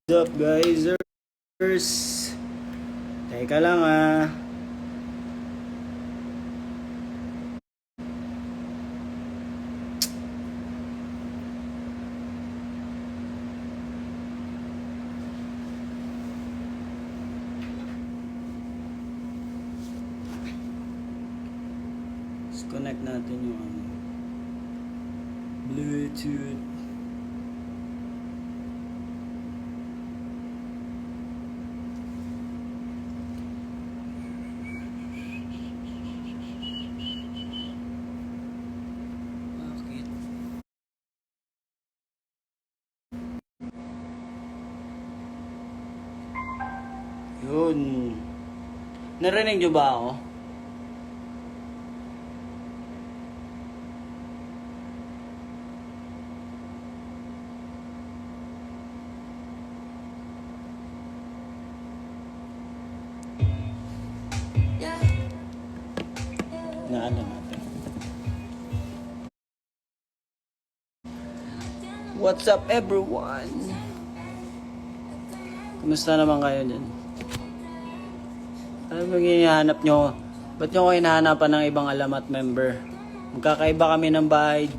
What's up guys? Teka lang ah. Let's connect natin yung Bluetooth. Bakit? Yun. Narinig nyo ba ako? Na ano natin. What's up everyone? Kumusta naman kayo dyan? Ano bang hinahanap nyo? Ba't nyo ko hinahanapan ng ibang alamat member? Magkakaiba kami ng bahay.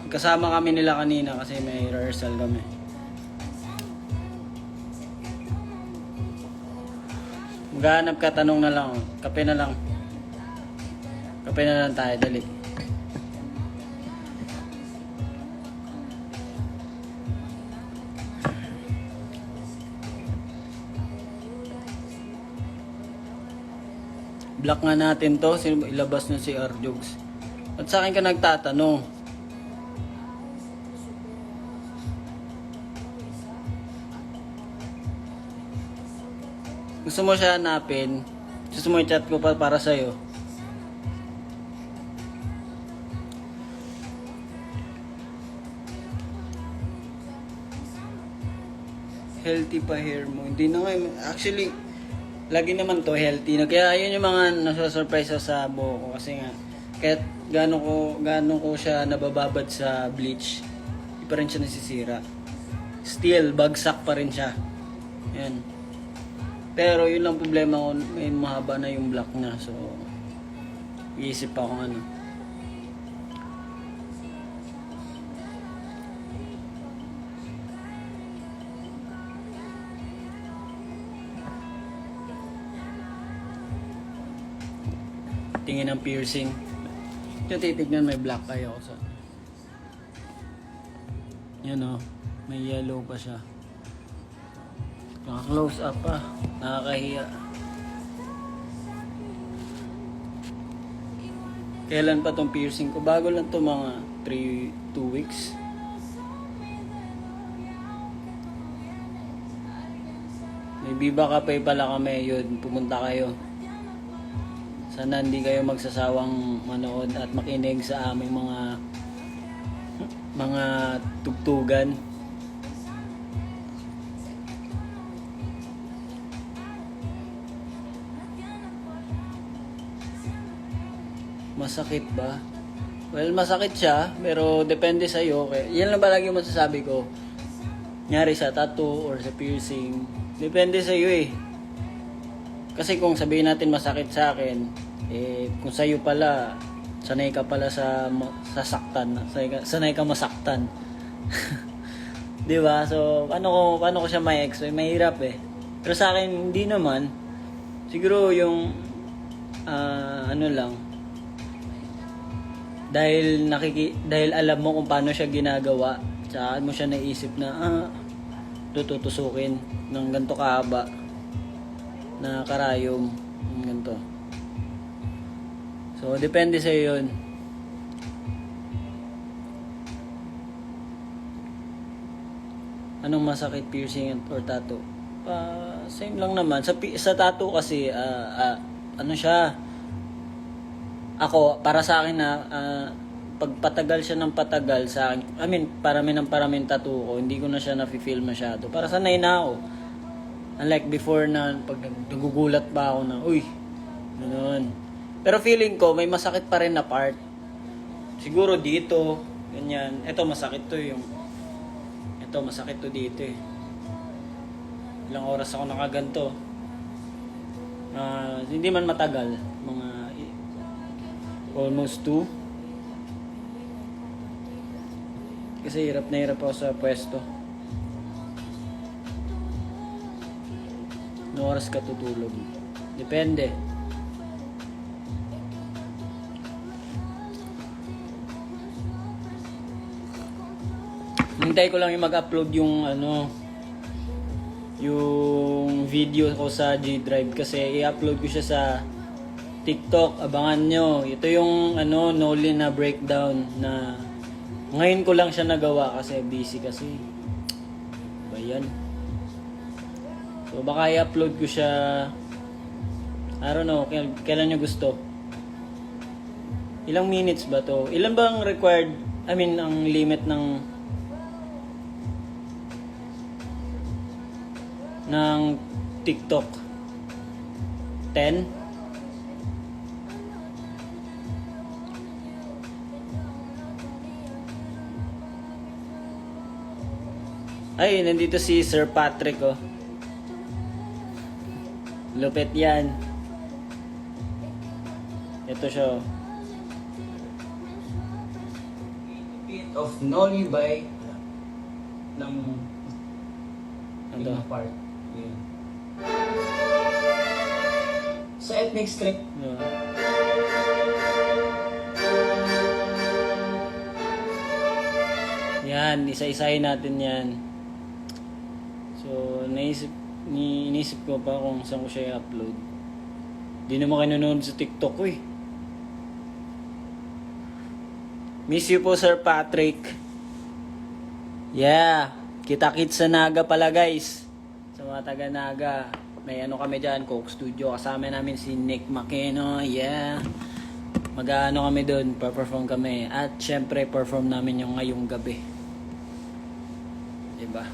Kasama kami nila kanina kasi may rehearsal kami. Maghanap ka, tanong na lang. Kape na lang. Kape na lang tayo, dali. Block nga natin to. Sino ilabas na si Arjogs? At sa akin ka nagtatanong? Gusto mo siya hanapin? Gusto mo i-chat ko pa para sa'yo? Healthy pa hair mo. Hindi na nga. Actually, lagi naman to healthy na. Kaya yun yung mga nasa-surprise sa buhok ko. Kasi nga, kahit gano'n ko siya nabababad sa bleach, di pa rin siya nasisira. Still, bagsak pa rin siya. Yan. Pero yun lang problema ko, may mahaba na yung black na. So, iisip pa kung ano. Tingin ng piercing. Yung titignan may black kayo sa. Yan o, may yellow pa siya. Naka-close up pa. Nakakahiya. Kailan pa tong piercing ko? Bago lang to mga 2 weeks. May Viva Cafe pala kami. Yun, pumunta kayo. Sana hindi kayo magsasawang manood at makinig sa aming mga tugtugan. Masakit ba? Well, masakit siya, pero depende sa iyo. Yan lang ba lagi masasabi ko. Nyari sa tattoo or sa piercing, depende sa iyo eh. Kasi kung sabihin natin masakit sa akin, kung sa iyo pala, sanay ka pala sa saktan, sanay ka masaktan. 'Di ba? So, paano ko siya ma-explain? Mahirap eh. Pero sa akin hindi naman. Siguro yung ano lang, dahil alam mo kung paano siya ginagawa, tsaka mo siya naisip na tututusukin ng ganito kahaba na karayom, ganito. So depende sa iyo yun. Anong masakit, piercing or tattoo? Same lang naman sa tattoo kasi ano siya, ako, para sa akin na pag patagal siya ng patagal sa akin, parami tattoo ko, hindi ko na siya na-feel masyado. Para sanay na ako. Unlike before na pag nagugulat pa ako na, uy, gano'n. Pero feeling ko, may masakit pa rin na part. Siguro dito, ganyan. Ito masakit to yung... Ito masakit to dito eh. Ilang oras ako nakaganto. Hindi man matagal. Mga almost 2. Kasi hirap na hirap ako sa pwesto. No oras ka tutulog? Depende. Hintay ko lang yung mag-upload yung yung video ko sa G Drive kasi i-upload ko siya sa TikTok. Abangan nyo. Ito yung Noli na breakdown na ngayon ko lang siya nagawa kasi busy kasi. Ba yan? So baka i-upload ko siya, I don't know, kailan nyo gusto. Ilang minutes ba to? Ilan ba ang required, ang limit ng TikTok? 10? Ay, nandito si Sir Patrick, oh. Lupit yan. Ito siya, oh. Bit of Noli by ng part. Yeah. Sa ethnic stream. Yan, isa-isahin natin yan. So, inisip ko pa kung saan ko siya i-upload. Di naman kayo nanonood sa TikTok ko eh. Miss you po, Sir Patrick. Yeah, kita-kits sa Naga pala, guys. Sa mga taga-Naga. May kami dyan, Coke Studio. Kasama namin si Nick Makeno. Yeah. Mag-ano kami doon, perform kami. At syempre, perform namin yung ngayong gabi. Diba?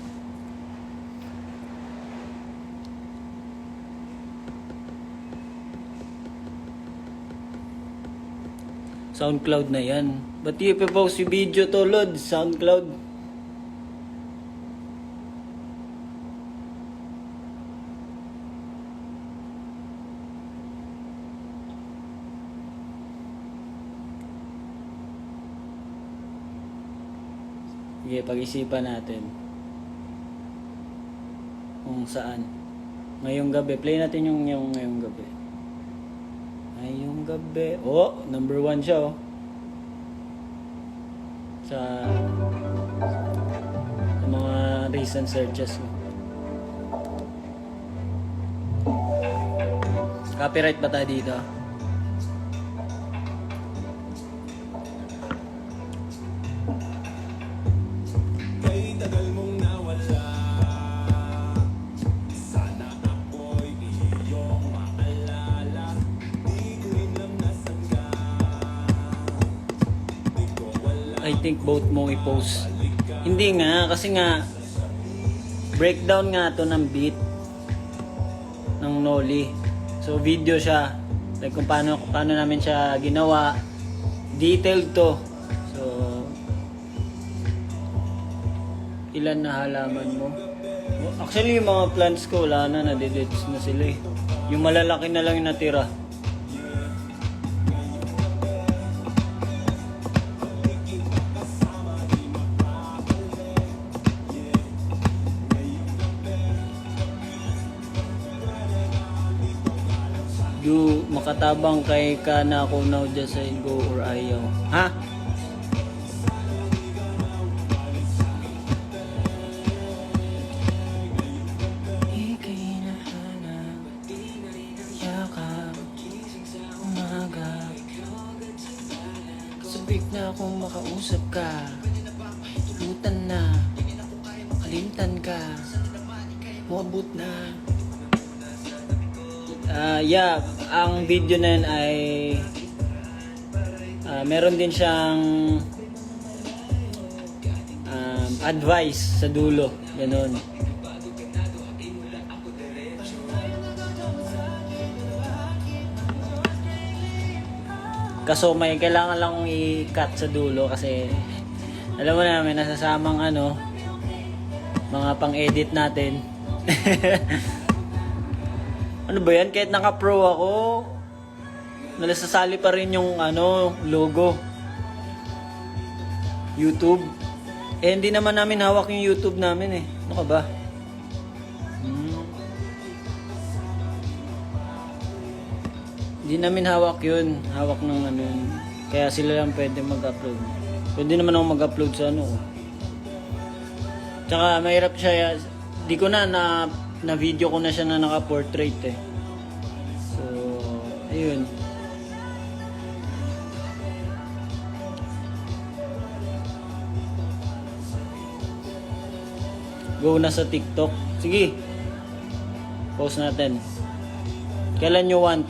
SoundCloud na yan. Ba't di ipopost yung video to, Lord? SoundCloud. Sige, pag-isipan natin kung saan. Ngayong gabi, play natin yung ngayong gabi. Ngayong gabi. Oh, number 1 siya, oh. Sa mga recent searches mo. Copyright ba tayo dito? I think both mo i-post. Hindi nga, kasi nga breakdown nga to ng beat ng Noli. So video siya. Like kung paano namin siya ginawa. Detailed to. So ilan na halaman mo? Actually yung mga plants ko wala na, nadedets na sila eh. Yung malalaki na lang yung natira. Do makatabang kay ka na ako now just say go or ayaw. Ha? Ika'y nahanap, yakap, umaga. Sabik na akong makausap ka. Lutan na, kalimtan ka. Muabot na. Yeah, ang video na yun ay meron din siyang advice sa dulo, ganun. Kaso may kailangan lang kong i-cut sa dulo kasi alam mo na may nasasamang mga pang-edit natin. Ano ba yan? Kahit naka-pro ako, nalasasali pa rin yung logo. YouTube. Hindi naman namin hawak yung YouTube namin eh. Ano ka ba? Hindi namin hawak yun. Hawak ng yun. Kaya sila lang pwede mag-upload. Pwede naman ako mag-upload sa Tsaka mahirap siya. Di ko na video ko na siya na naka-portrait eh. So, ayun. Go na sa TikTok. Sige. Post natin. Kailan nyo want?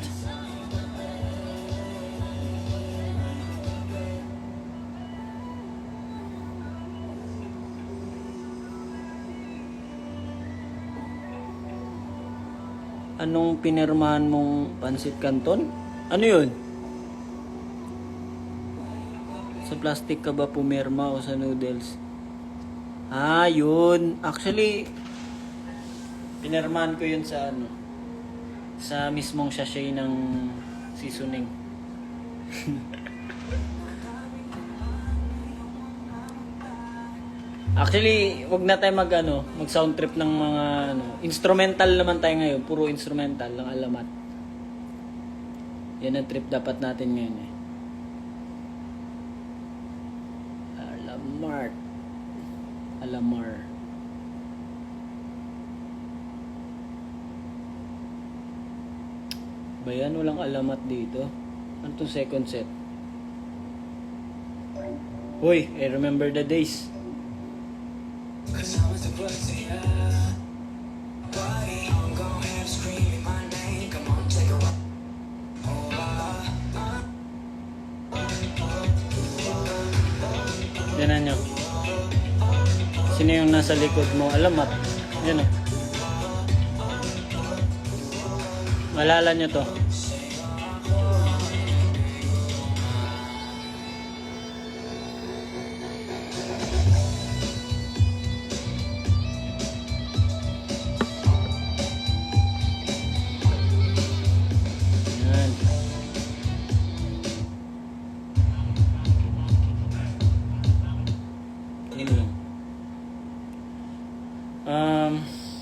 Anong pinirmahan mong pansit canton? Ano yun? Sa plastic ka ba pumirma o sa noodles? Ah, yun. Actually, pinirmahan ko yun sa sa mismong sachet ng seasoning. Actually, wag na tayo mag sound trip ng mga instrumental naman tayo ngayon, puro instrumental ng alamat. Yan ang trip dapat natin ngayon eh. Alamar. Ba yan? Walang alamat dito. Ano tong second set? Hoy, I remember the days. Tignan nyo. Sino yung nasa likod mo? Alamat. Yan o. Malala nyo to.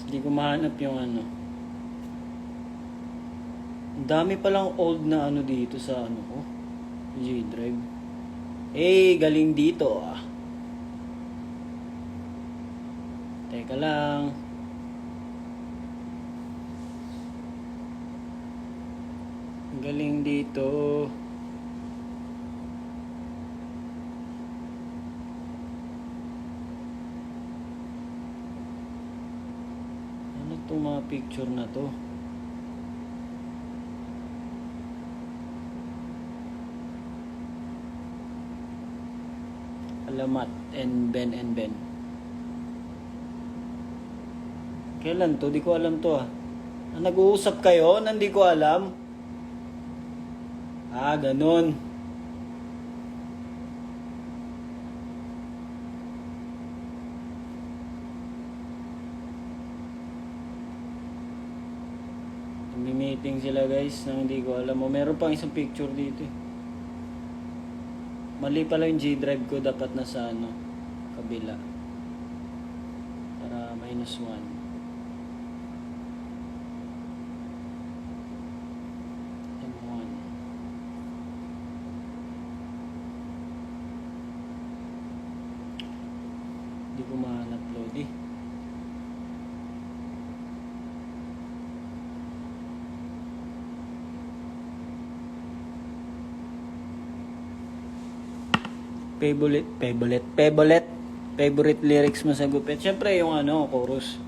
Hindi ko mahanap yung Ang dami palang old na dito sa ko. G-Drive. Galing dito ah. Teka lang. Galing dito. Itong mga picture na to. Alamat and Ben. Kailan to? Di ko alam to ah. Nag-uusap kayo? Hindi ko alam. Ganun. Meeting sila guys nang hindi ko alam. Meron pang isang picture dito eh. Mali pala yung G-Drive ko. Dapat nasa kabila. Para -1. M1. Hindi ko ma-upload eh. Favorite lyrics mo sa gupit. Siyempre yung chorus.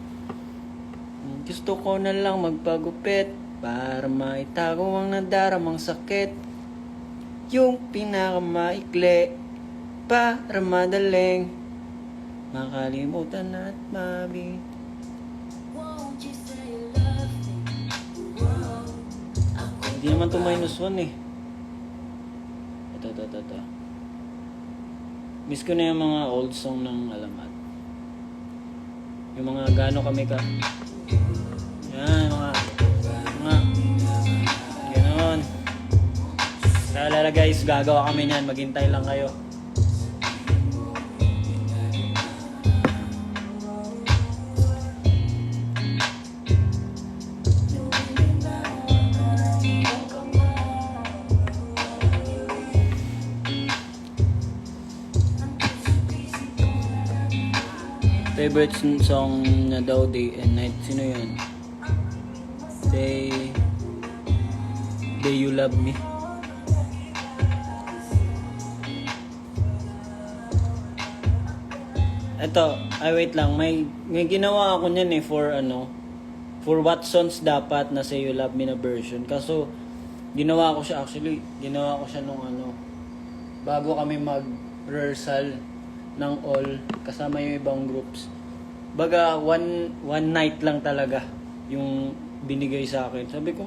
Gusto ko na lang magpagupit para maitago ang nadaramang sakit. Yung pinakamaikli para madaling makalimutan at mabi. Hindi naman to -1 eh. Ito. Miss ko na yung mga old song ng Alamat. Yung mga gaano kami ka. Yan, mga ganon. Naalala guys, gagawa kami niyan. Maghintay lang kayo. Favorite song na daw Day and Night. Sino yun? Day You Love Me. Eto, wait lang. May ginawa ako niyan for Watsons dapat na Say You Love Me na version. Kaso, ginawa ko siya nung bago kami mag-rehearsal ng all, kasama yung ibang groups. Baga, one night lang talaga yung binigay sa akin. Sabi ko,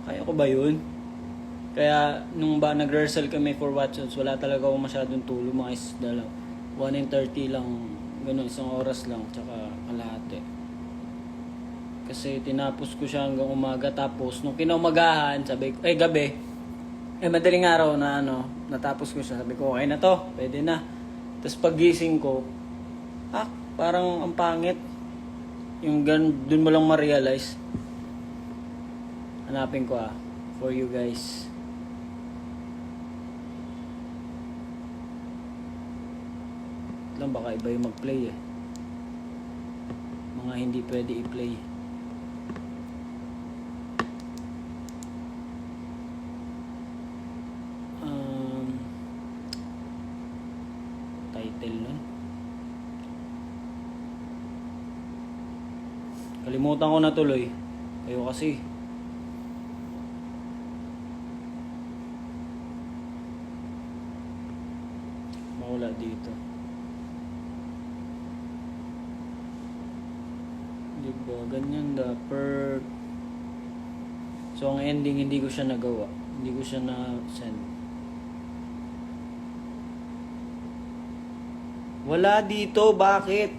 kaya ko ba yun? Kaya, nung nag-rehearsal kami for Watsons, wala talaga ako masyadong tulog. Mga isda lang. 1:30 lang, ganun, 1 oras lang, tsaka kalahati. Kasi tinapos ko siya hanggang umaga, tapos nung kinaumagahan, sabi ko, gabi, madaling araw na natapos ko siya. Sabi ko, okay na to, pwede na. Tapos pagising ko, parang ang pangit. Yung dun mo lang ma-realize. Hanapin ko for you guys. Lang baka iba yung mag-play mga hindi pwede i-play. Title nun, kalimutan ko na tuloy. Kayo kasi mawala dito. Diba? Ganyan dapat. So, ang ending, hindi ko siya nagawa. Hindi ko siya na-send. Wala dito. Bakit?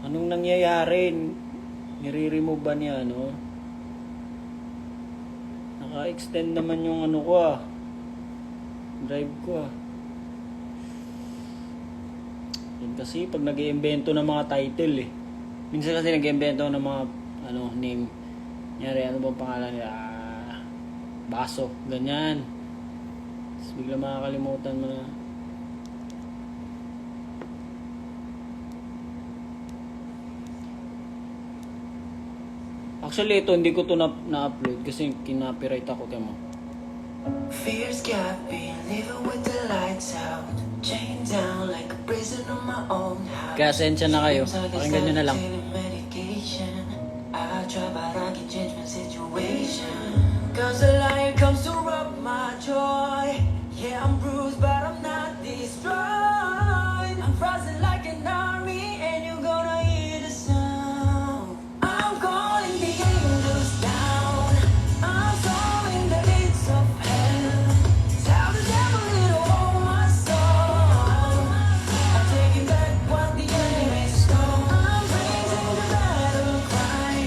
Anong nangyayari? Nire-remove ba niya, Naka-extend naman yung ko, drive ko, Yan kasi, pag nag-iimbento ng mga title, minsan kasi nag-iimbento ng mga name. Nyari, ano bang pangalan nila? Baso, ganyan. Tapos bigla makakalimutan mo na. Actually, ito hindi ko to na-upload kasi kinapiright ako, kaya mo. Fears got me living with the lights out, chained down like a prison on my own house. Kaya sensya na kayo, pakinggan nyo na lang. I try but I can change my situation, cause the light comes to rob my joy. Yeah, I'm bruised but I'm not destroyed. I'm frozen like an army and you're gonna hear the sound. I'm calling the angels down, I'm throwing the gates of hell. Tell the devil it'll hold my soul. I'm taking back what the enemy stole. I'm raising the battle cry,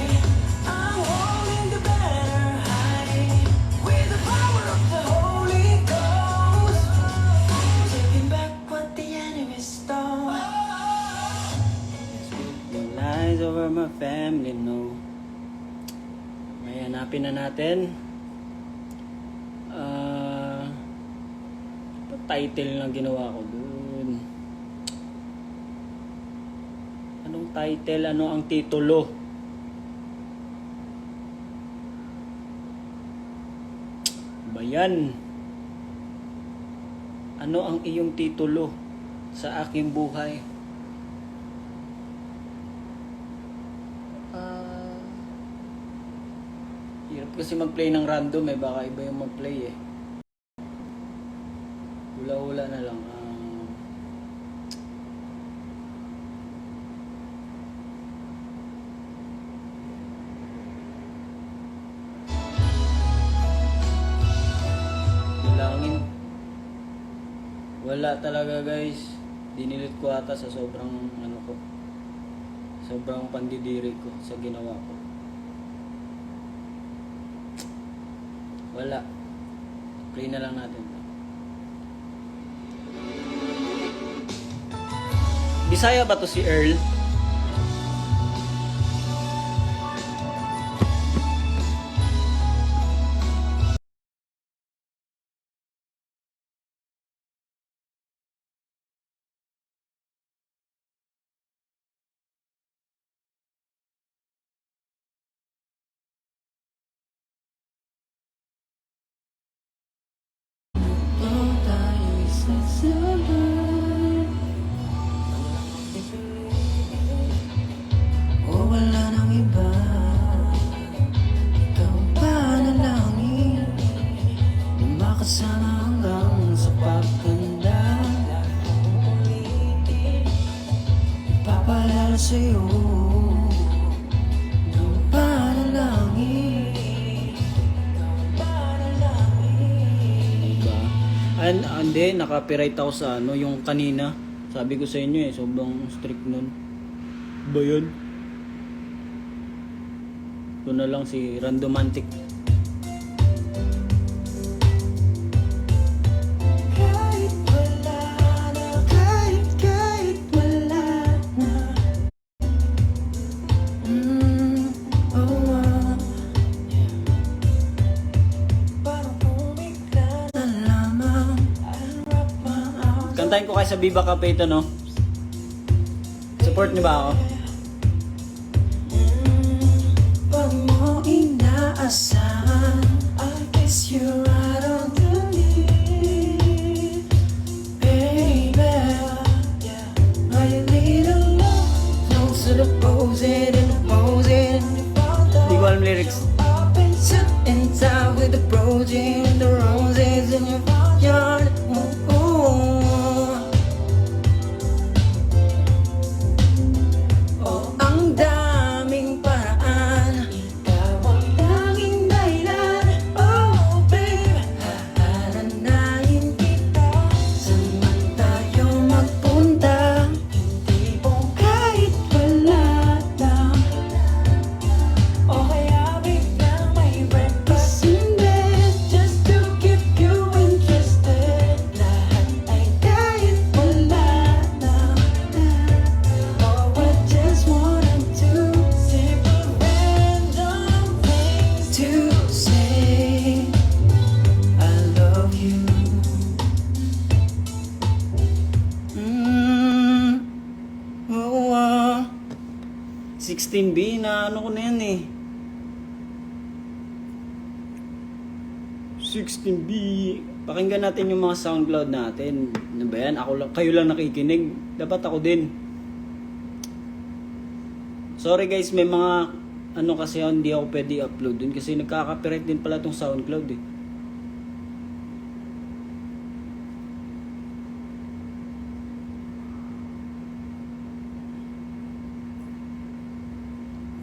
I'm holding the banner high, with the power of the Holy Ghost. Taking back what the enemy stole. The lies over my family, no. May hanapin na natin. Title na ginawa ko dun. Anong title? Ano ang titulo? Ba yan? Ano ang iyong titulo sa aking buhay? Hirap kasi mag-play ng random baka iba yung mag-play Hula-hula na lang. Wala talaga guys. Dinilit ko ata sa sobrang ano ko. Sobrang pandidiri ko sa ginawa ko. Wala. Play na lang natin to. Bisaya ba to si Earl? O wala nang iba, ikaw pa nalangin, makasama hanggang sa pagtanda. Ipapalala sa'yo ng panalangin. Diba? Hindi, naka-copyright ako sa ano, yung kanina. Sabi ko sa inyo sobrang strict nun. Ba yun? Ito na lang si Randomantic. Kahit wala na, kahit wala na. Parang bumigla na lamang. Unwrap my arms. Kantahin ko kayo sa Viva Cafe ito, no? Support niyo ba ako? Pag mo inaasahan, I guess you're right on the lead, baby. My little love, close to the posing and the posing. Hindi ko alam lyrics. Up and sit inside with the protein, the roses in your yard. Ooh, ooh. Oh, ang daming paraan, ikaw ang tanging dahilan. Oh, babe, hahalanayin kita. Saan man tayo magpunta, hindi po kahit wala lang. O kaya biglang may breakfast in bed, just to keep you interested. Lahat ay kahit wala lang. Oh, I just wanted to simple random things to say. I love you. Oo, 16B na ano ko na yan eh. 16B. Pakinggan natin yung mga SoundCloud natin. Ano ba yan? Ako lang, kayo lang nakikinig. Dapat ako din. Sorry guys, may mga ano kasi hindi ako pwede upload dun kasi nagkaka-copyright din pala tong SoundCloud eh.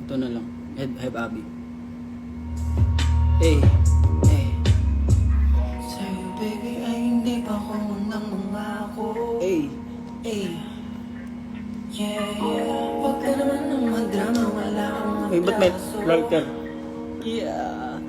Ito na lang. Have Abby. Eh, eh, Sa'yo baby ay hindi pa ako unang mangako. eh. Yeah, huwag ka naman ng madrama, wala akong May ba't may atraso. writer? Yeah.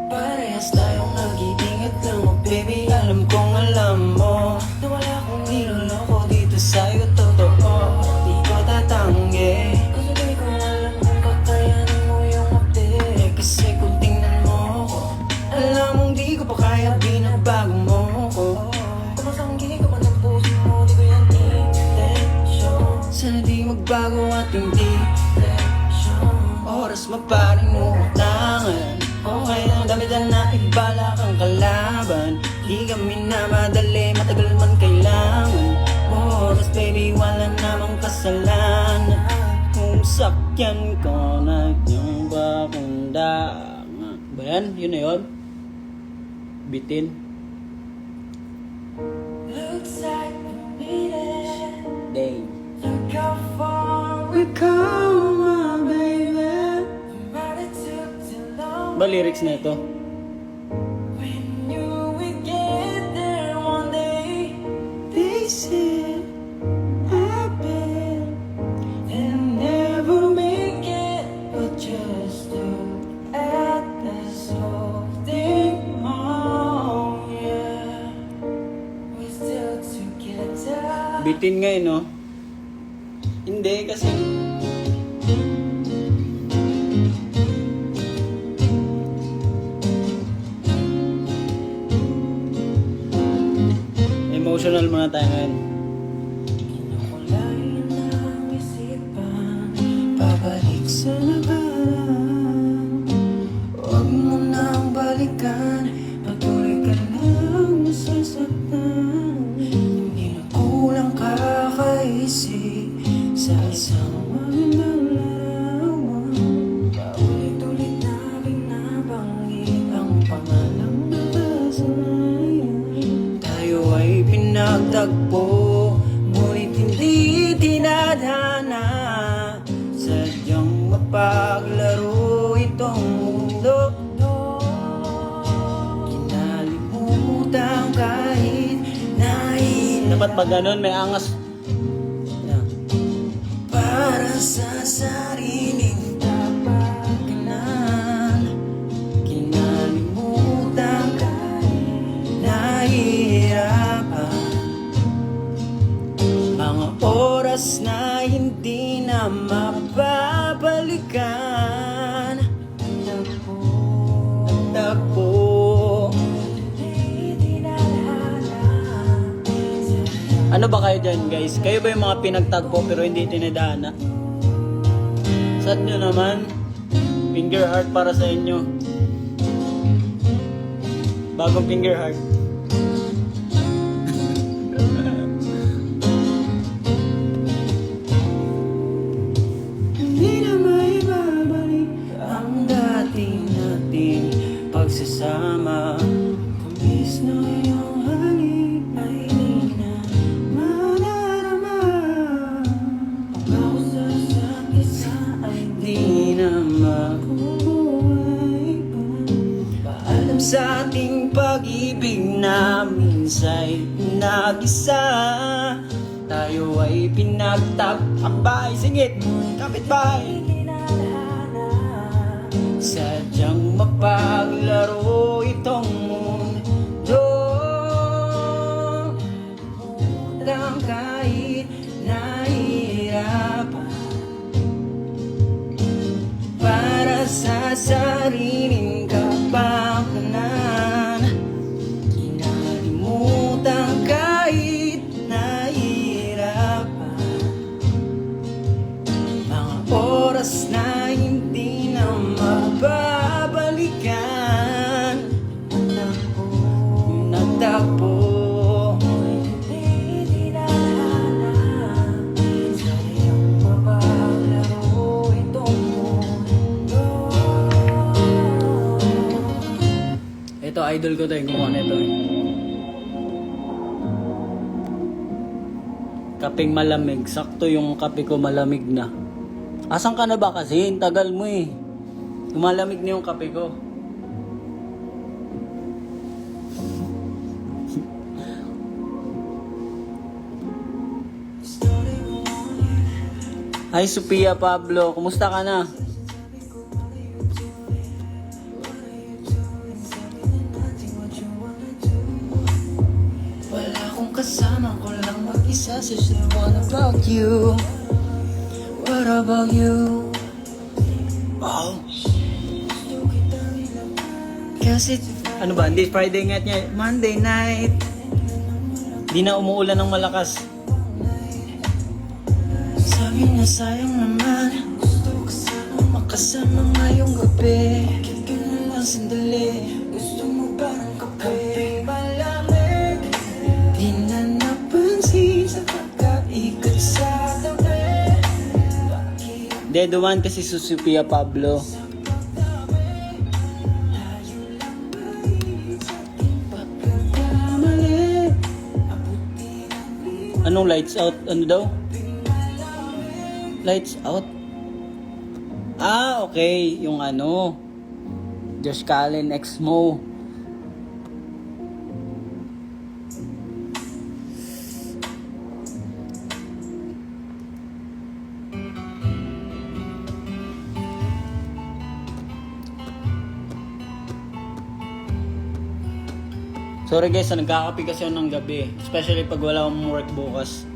Parehas tayong nag-iingat lang, oh baby, alam kong alam mo na wala akong niloloko dito sa'yo, totoo. Di ko tatanggi, kasi di ko alam kung kakayanin mo yung update. Kasi kung tingnan mo ko, alam mong di ko pa kaya, binabago mo ko. Kumasanggi ka pa ng puso mo, di ko yan intention. Sana di magbago ating direction. Oras mapaninungutangan, okay lang damitan na ibala kang kalaban. Di kami na madali, matagal man kailangan. Oras baby, wala namang kasalanan. Kung sakyan ko na yung pakundangan. Ba yan? Yun na yun? Bitin. Looks like we made it. Day. Look how far we come, my baby. But it took too long. Ba lyrics na ito? When you will get there one day, di Bitin nga no? Hindi kasi... Emotional muna tayo ngayon. Kinukulay ng isipan, pabalik sa nakaraan. Huwag mo nang balikan, patuloy ka lang masasaktan. Hindi na kulang kakaisip sa isang magandang larawan. Paulit-ulit namin nabanggit ang pangalang nakasanayan. Tayo ay pinagtagpo, ngunit hindi tinadhana. Sadyang mapaglaro itong mundo. Kinalimutan kahit nahihirap. Dapat pag ganun, may angas. Para sa sariling tapakanan, kinalimutan kahit nahihirapan. Mga oras na hindi na mapabalikan. Tagpo. Ano ba kayo dyan guys? Kayo ba yung mga pinagtagpo pero hindi tinadhana? Sad nyo naman. Finger heart para sa inyo. Bagong finger heart. Hindi na maibabalik ang dating nating pagsasama. Tamis na iyong halik ay di na madarama. Pangako sa isa't isa ay di na makubuhay pa. Paalam sa ating pag-ibig na minsa'y nag-isa. Tayo ay pinagtagpay, singit, kapitbahay. Sadyang mapaglaro itong mundo. Utang kahit nahihirapan. Para sa sariling kapakanan, kinalimutan kahit nahihirapan. Mga oras na hindi na mababalikan. Nagtagpo. Hindi tinadhana. Sadyang mapaglaro itong mundo. Ito, idol ko to yung gumawa nito. Kapeng malamig. Sakto yung kape ko malamig na. Asan ka na ba kasi? Tagal mo eh. Lumalamig na yung kape ko. Hi Sophia Pablo, kumusta ka na? Wala akong kasama, ko lang mag-isa. So what about you? What about you? Wow. Kasi Ano ba? Hindi Friday night niya. Monday night. Di na umuulan ng malakas. sabi na sayang naman. Gusto ko sana makasama ngayong gabi. Bakit ka na lang sandali? Gusto mo parang kape malamig. Di na napansin sa kakaikot sa tabi. Bakit Hindi, duman kasi si Sophia Pablo. pagkakamali? Anong lights out? Ano daw? Lights out? Ah, okay. Yung ano. Josh Callen, ex-mo. Sorry guys, nagkakape kasi ako ng gabi. Especially pag wala akong work bukas.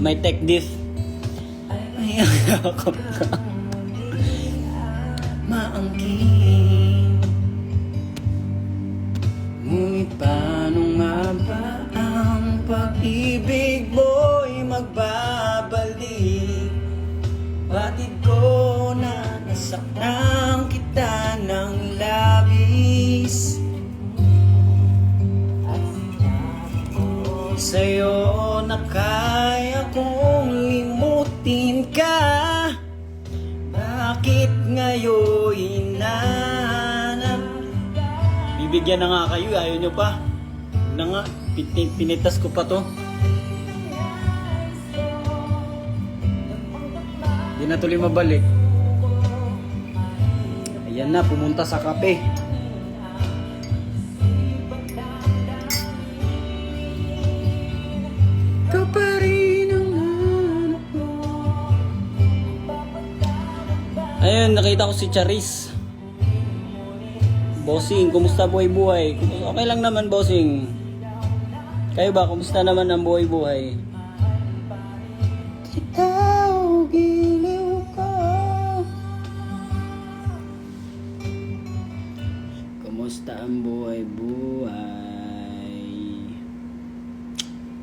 may tech diff. Ay, yakap ka. Maangking. Ngunit paano nga ba ang pag-ibig mo'y magbabalik? Batid ko na nasaktan kita ng labis. Sa'yo na kaya kong limutin ka. Bakit ngayon hinanap? Bibigyan na nga kayo, ayaw nyo pa. Na nga, pinitas ko pa to. Di na tuloy mabalik. Ayan na, pumunta sa kape. Ikaw pa rin ang hanap ko. Ayun, nakita ko si Charis. Bossing, kumusta buhay-buhay? Okay lang naman, bossing. Kayo ba, kumusta naman ang buhay-buhay? Ikaw, giliw ko. Kumusta ang buhay-buhay?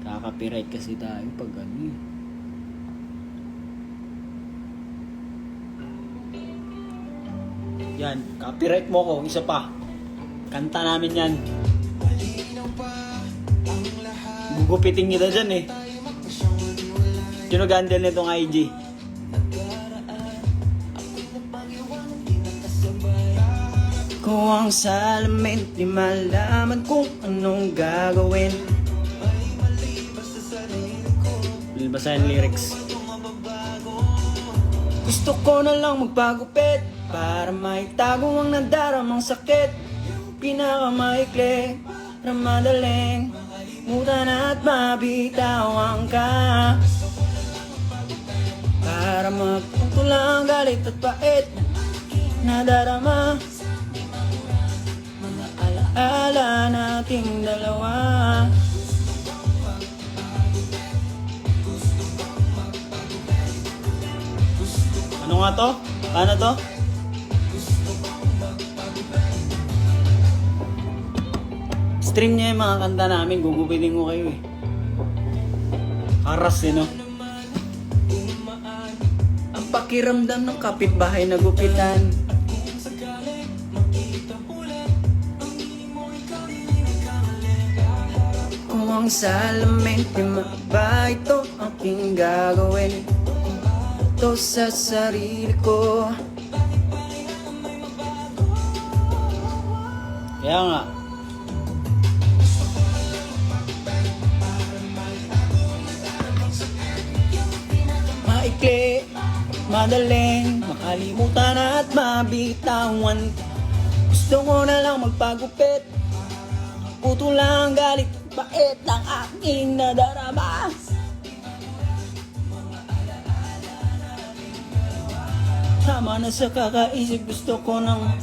Kaka-copyright kasi tayo pag ano eh. Yan, copyright mo ko, isa pa. Kanta namin yan. Gugupitin kita dyan eh. Sino gandel nitong IG? Ko ang salamin, di malaman kung anong gagawin. Basahin lyrics. Gusto ko na lang magpagupit para maitago ang nadaramang sakit. Pinakamaikli na madaling mutan at mabitawan ka. Para magpuntulang galit at pait nadarama. Mga alaala nating dalawa. Ano nga to? Paano to? Stream niya yung mga kanta namin, gugupitin ko kayo eh. Haras eh no? Ang pakiramdam ng kapitbahay na gupitan. Kung ang salamin di ba ito aking gagawin? Ito sa sarili ko. Kaya nga. Maikli, madaling makalimutan at mabitawan. Gusto ko na lang magpagupit. Puto lang galit, bait ang aking nadarama. Tama na sa kakaisip, gusto ko nang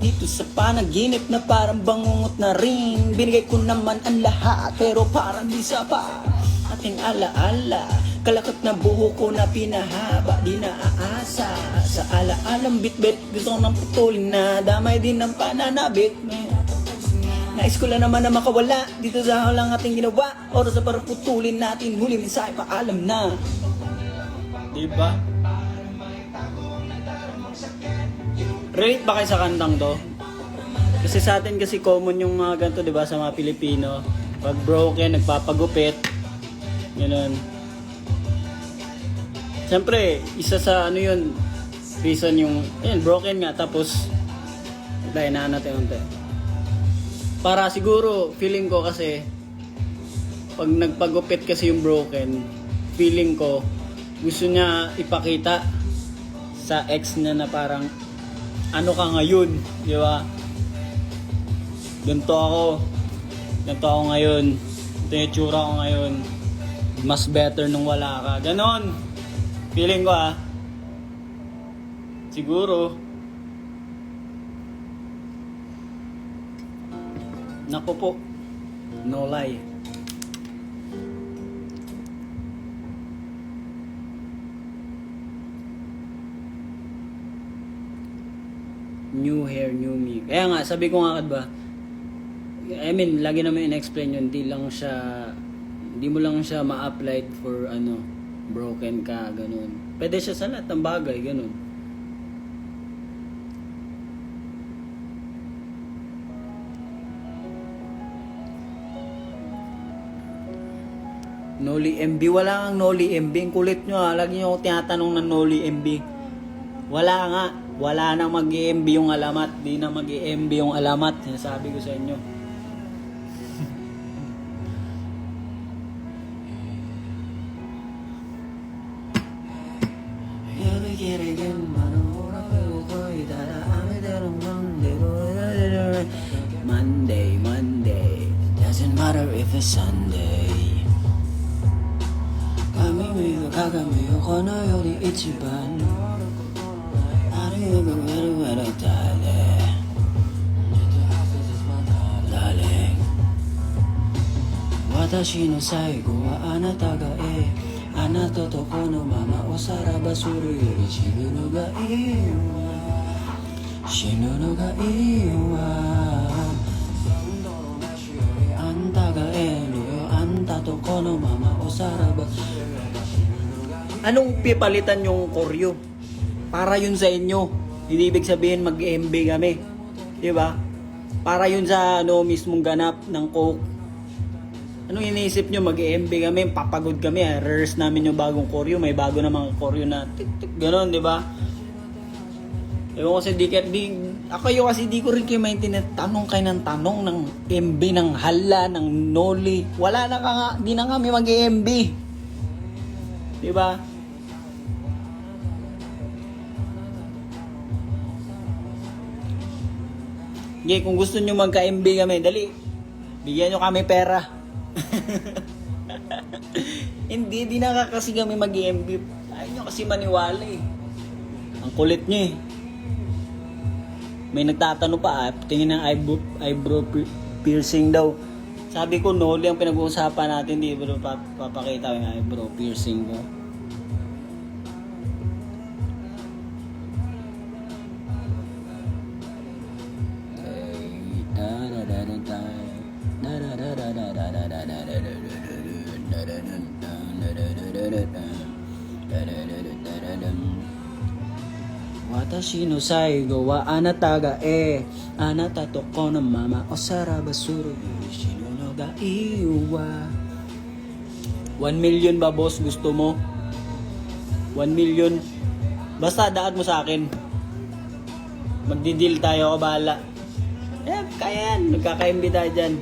dito sa panaginip na parang bangungot na rin. Binigay ko naman ang lahat pero parang di sapa. Ating alaala, kalakat na buho ko na pinahaba. Di naaasa sa alaalang bitbit. Gusto ko nang putulin na damay din ng pananabit. Nais ko lang naman na makawala dito sa lang ating ginawa. Oras na para putulin natin, huli mensahe paalam na. Diba? Relate ba kayo sa kantang to? Kasi sa atin kasi common yung mga ganito, di ba, sa mga Pilipino. Pag broken, nagpapagupit. Ganun. Siyempre, isa sa ano yun, reason yung, ayun, broken nga, tapos, dahil na natin unti. Para siguro, feeling ko kasi, pag nagpagupit kasi yung broken, feeling ko, gusto niya ipakita sa ex niya na parang, ano ka ngayon, di ba? Ganito ako ngayon, ito yung tsura ko ngayon, mas better nung wala ka, ganon, feeling ko siguro, naku po, no lie. New hair, new me. Kaya nga, sabi ko nga ba, I mean, lagi naman in-explain yun, hindi mo lang siya ma-apply for broken ka, ganun. Pwede siya sa lahat ng bagay, ganun. Noli MB, wala kang Noli MB. Ang kulit nyo ha, lagi nyo ako tinatanong ng Noli MB. Wala nga, wala nang mag-MB yung alamat. Di na mag-MB yung alamat, sinasabi ko sa inyo. Monday, Monday, doesn't matter if it's Sunday. Kami mo kagami ko na yori ichiban. Ari mo wala darling. Watashi no saigo wa anata ga Anata to kono mama o saraba suru yori shinu no ga ii wa. Shinu no ga ii wa. Anta ga anta to kono mama o saraba. Anong pipalitan yung koryo? Para yun sa inyo. Hindi ibig sabihin mag-MB kami. Di ba? Para yun sa mismong ganap ng Coke. Anong iniisip nyo? Mag-MB kami, papagod kami. Rehearse namin yung bagong koryo. May bago na mga koryo na tik-tik. Ganon, di ba? Ewan ko kasi di ko rin kayo maintindihan. Tanong kayo ng tanong ng MB, ng hala, ng noli. Wala na di na kami mag-MB. Di ba? Okay, kung gusto nyo magka-MB kami, dali. Bigyan nyo kami pera. Hindi, di na kasi kami mag-MB. Ayaw nyo kasi maniwala eh. Ang kulit nyo eh. May nagtatanong pa tingin ng eyebrow piercing daw. Sabi ko, Noli ang pinag-uusapan natin, di ba papakita ko yung eyebrow piercing ko. Watashi no saigo wa anata ga anata to kono mama o saraba suru shinu no ga iwa. 1 million ba boss, gusto mo? 1 million, basta daan mo sa akin. Magdi-deal tayo, ako bahala. Kaya yan, nagkaka-MB tayo dyan.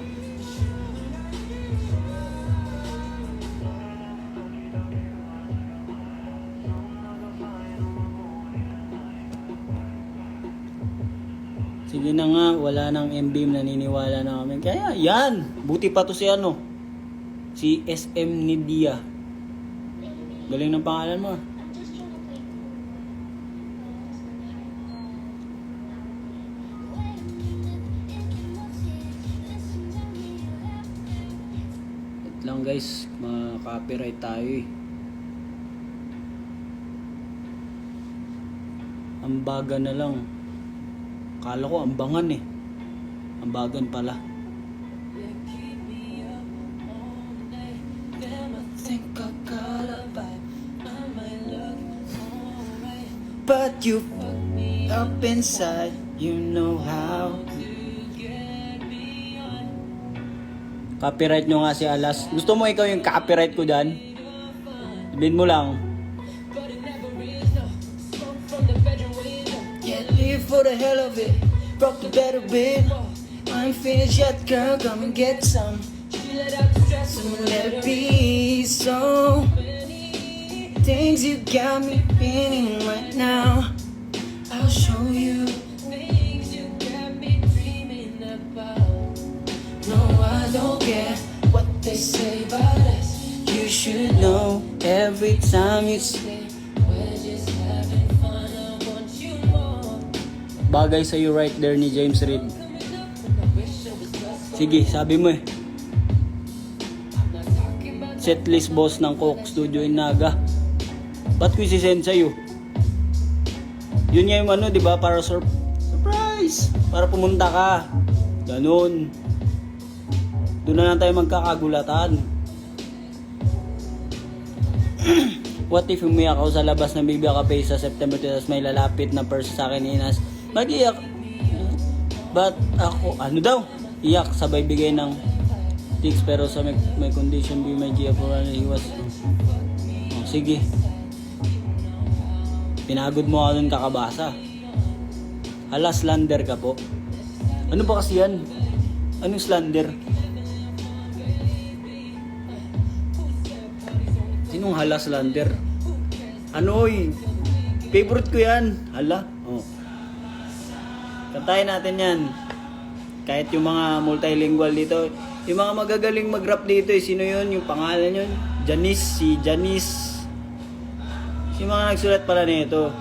Sige na nga, wala nang MB, naniniwala na kami. Kaya yan, buti pa to si SM Nidia. Galing ng pangalan mo. Wait lang guys, ma-copyright tayo eh. Ambagan na lang. Akala ko ambangan eh. Ambagan pala. But you up inside, you know how. Copyright nyo nga si Alas. Gusto mo ikaw yung copyright ko dyan? Sabihin mo lang. Can't live for the hell of it. Broke the bed a bit. I ain't finished yet, girl. Come and get some. So let it be. So things you got me feeling right now. I'll show you things you got me dreaming about. No, I don't care what they say about us. You should know every time you say we're just having fun. I want you more. Bagay sa'yo right there ni James Reid. Sige, sabi mo eh. Setlist boss ng Coke Studio in Naga. Ba't ko isisend sa'yo? Yun nga yung di ba? Para surprise! guys. Para pumunta ka. Ganun. Doon na lang tayo magkakagulatan. What if umiyak ako sa labas ng Bibia Cafe sa September 2, tapos may lalapit na person sa akin, Inas? Mag-iyak. But ako, ano daw? Iyak, sabay bigay ng tics, pero sa may condition be my GF for ano, he was. Oh, sige. Pinagod mo ako nun kakabasa. Hala, slander ka po. Ano ba kasi yan? Anong slander? Sinong hala slander? Anoy? Favorite ko yan. Hala? Oh. Kantahin natin yan. Kahit yung mga multilingual dito. Yung mga magagaling mag-rap dito, sino yun? Yung pangalan yun? Janice. Si Janice. Si mga nagsulat pala nito.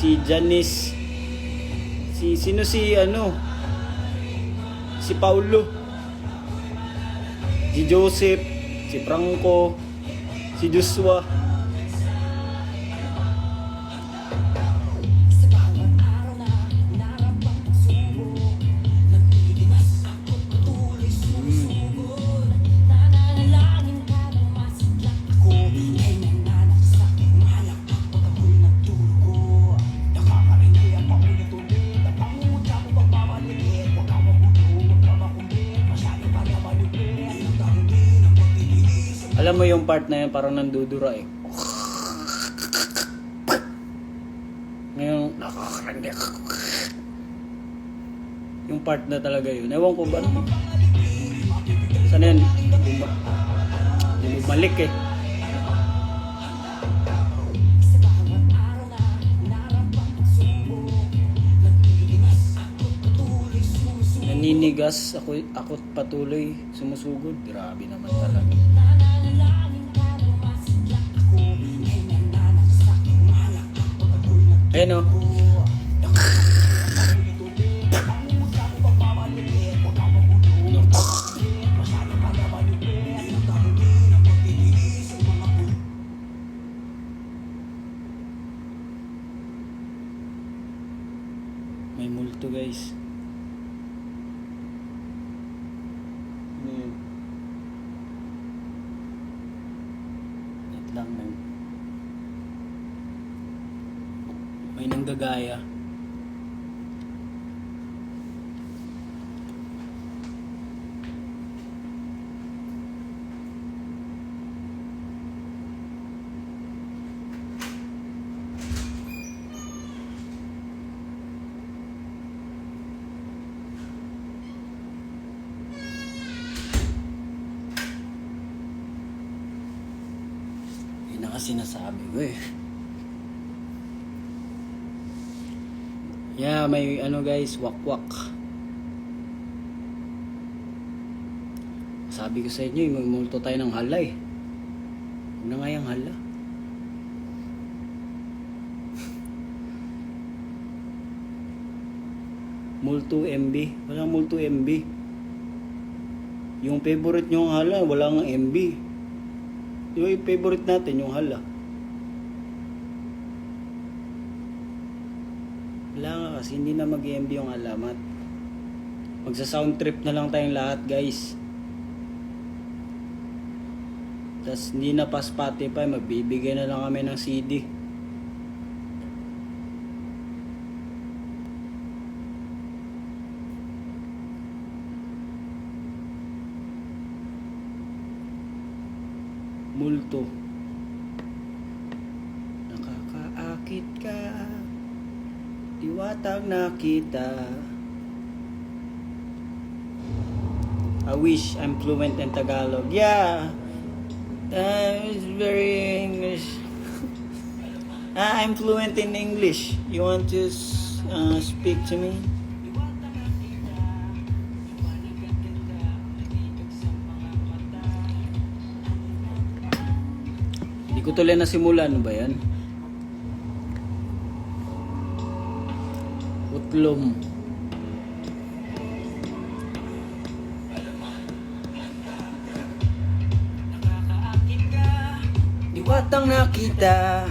Si Janice. Sino si ano? Si Paulo. Si Joseph. Si Franco. Si Joshua. Alam mo yung part na yun, parang nandudura eh. Ngayon, nakakarandik. Yung part na talaga yun. Ewan ko ba? Sana yan? Bumalik eh. Naninigas, ako patuloy sumusugod. Grabe naman talaga. Ayan o. May multo guys. Wait lang lang. May nanggagaya. Yun na kasi sinasabi ko eh. Yeah, may ano guys, wakwak. Sabi ko sa inyo, magmulto tayo ng hala eh. Huwag na nga yung hala. Multo MB. Walang multo MB. Yung favorite nyo hala, wala nga MB. Yung favorite natin, yung hala. Wala nga kasi hindi na mag-MB yung alamat. Magsa-sound trip na lang tayong lahat guys. Tas hindi na pa Spotify, magbibigay na lang kami ng CD. Multo. Nakakaakit ka. Diwatag na kita. I wish I'm fluent in Tagalog. Yeah. It's very English. I'm fluent in English. You want to speak to me? Hindi ko tuloy nasimulan. Ano ba yan? Utlom. Diwatang nakita,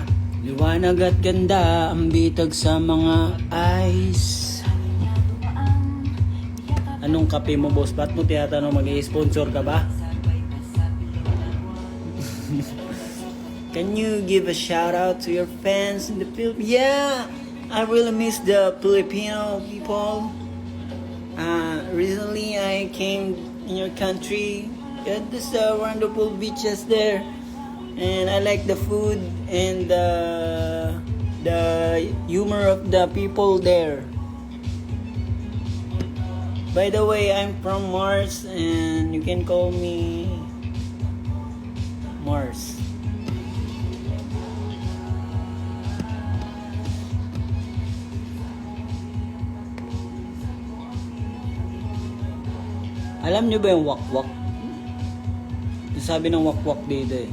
Liwanag at ganda ang bitag sa mga eyes. Anong kape mo, boss? Ba't mo tiyatanong mag-i-sponsor ka ba? Can you give a shout out to your fans in the Philippines? Yeah, I really miss the Filipino people. Recently I came in your country. There's wonderful beaches there, and I like the food and the humor of the people there. By the way, I'm from Mars, and you can call me Mars. Alam nyo ba yung wakwak? Yung sabi ng wakwak dito eh.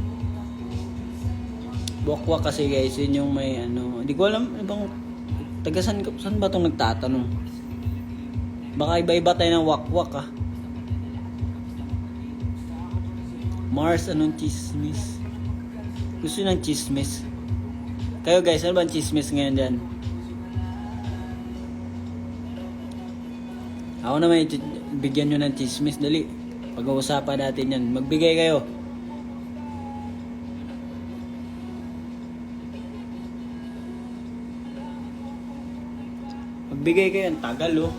Wakwak kasi guys, yun yung may ano. Hindi ko alam, ibang taga saan ba itong nagtatanong? Baka iba-iba tayo ng wakwak ah. Mars, anong chismis? Gusto ng chismis? Kayo guys, ano ba ang chismis ngayon dyan? Ako naman, bigyan nyo ng chismis. Dali, pag-uusapan natin yan. Magbigay kayo. Magbigay kayo. Ang tagal oh.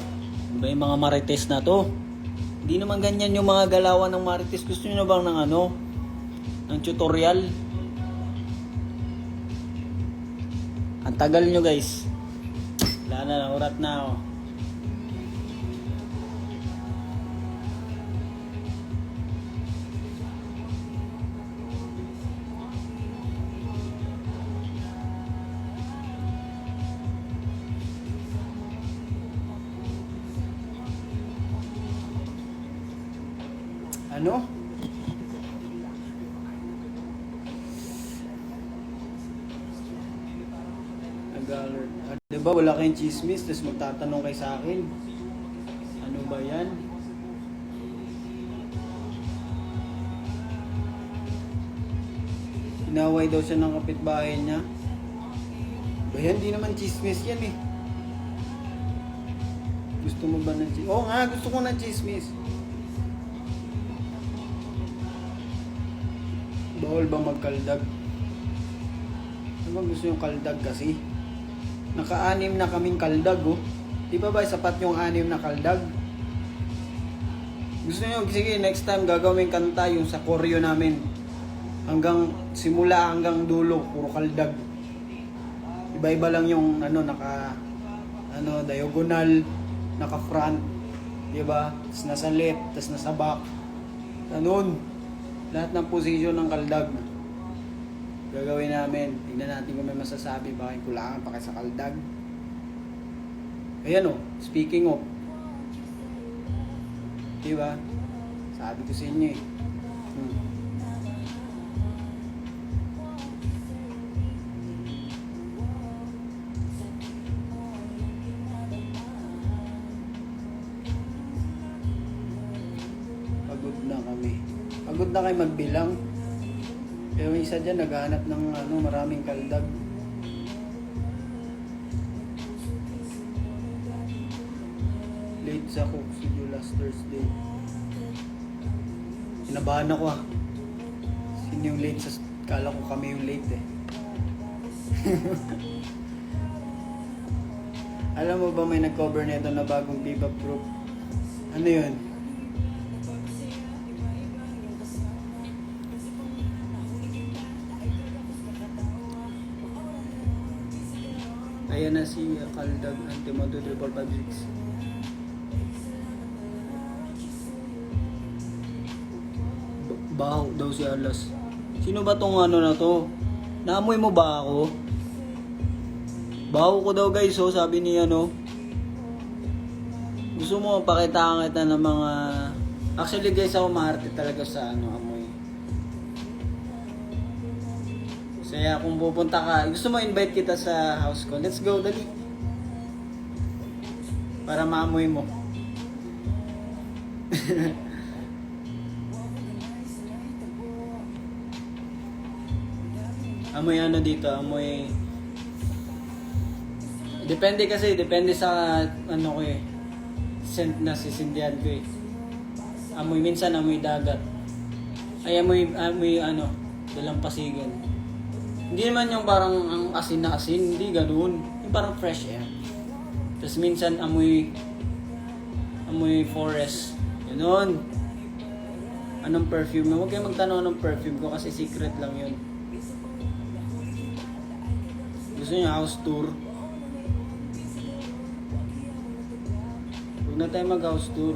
Ano ba yung mga marites na to? Hindi naman ganyan yung mga galawan ng marites. Gusto nyo na bang ng ano? Ng tutorial? Ang tagal nyo guys. Wala na, urat na ako. Ano? Nag-alert. Diba wala kayong chismis, tapos magtatanong kayo sa akin. Ano ba yan? Inaway daw siya ng kapitbahay niya. Ba yan? Di naman chismis yan eh. Gusto mo ba ng chismis? Oo nga, gusto ko ng chismis. Bawal ba magkaldag? Ano bang gusto yung kaldag kasi? Naka-anim na kaming kaldag oh. Di ba sapat yung 6 na kaldag? Gusto nyo, sige next time gagawin kanta yung sa koryo namin. Hanggang simula hanggang dulo, puro kaldag. Iba-iba lang yung diagonal, naka front. Di ba? Tapos nasa left, tapos nasa back. Ganun. Lahat ng posisyon ng kaldag gagawin namin. Tingnan natin kung may masasabi. Baka kulangan pa kayo sa kaldag. Ayan o, speaking of, diba? Sabi ko sa inyo eh. Pagod na kami. Pagod na kayo magbilang. Pero may isa dyan naghahanap ng maraming kaldag. Late sa Cook Studio last Thursday. Kinabahan ako ah. Sino yung late sa... Kala ko kami yung late eh. Alam mo ba may nag-cover nito na bagong P-pop group? Ano yun? Ayan na si Kaldag Antimodo 3456. Baho daw si Alas. Sino ba tong na to? Naamoy mo ba ako? Baho ko daw guys oh, sabi ni Gusto mo pakitaan kita ng mga... Actually guys ako maarte talaga sa amoy. Kaya kung pupunta ka, gusto mo invite kita sa house ko, let's go, dali. Para maamoy mo. Amoy dito, amoy Depende sa ano ko eh. Scent na sisindihan ko eh. Minsan amoy dagat. Ay amoy ano, dalampasigan. Hindi naman yung parang ang asin na asin, hindi ganoon. Yung parang fresh air. Tapos minsan amoy forest. Ganun. Anong perfume? Huwag kayong magtanong ng perfume ko kasi secret lang yun. Gusto niyo house tour? Huwag na tayo mag-house tour.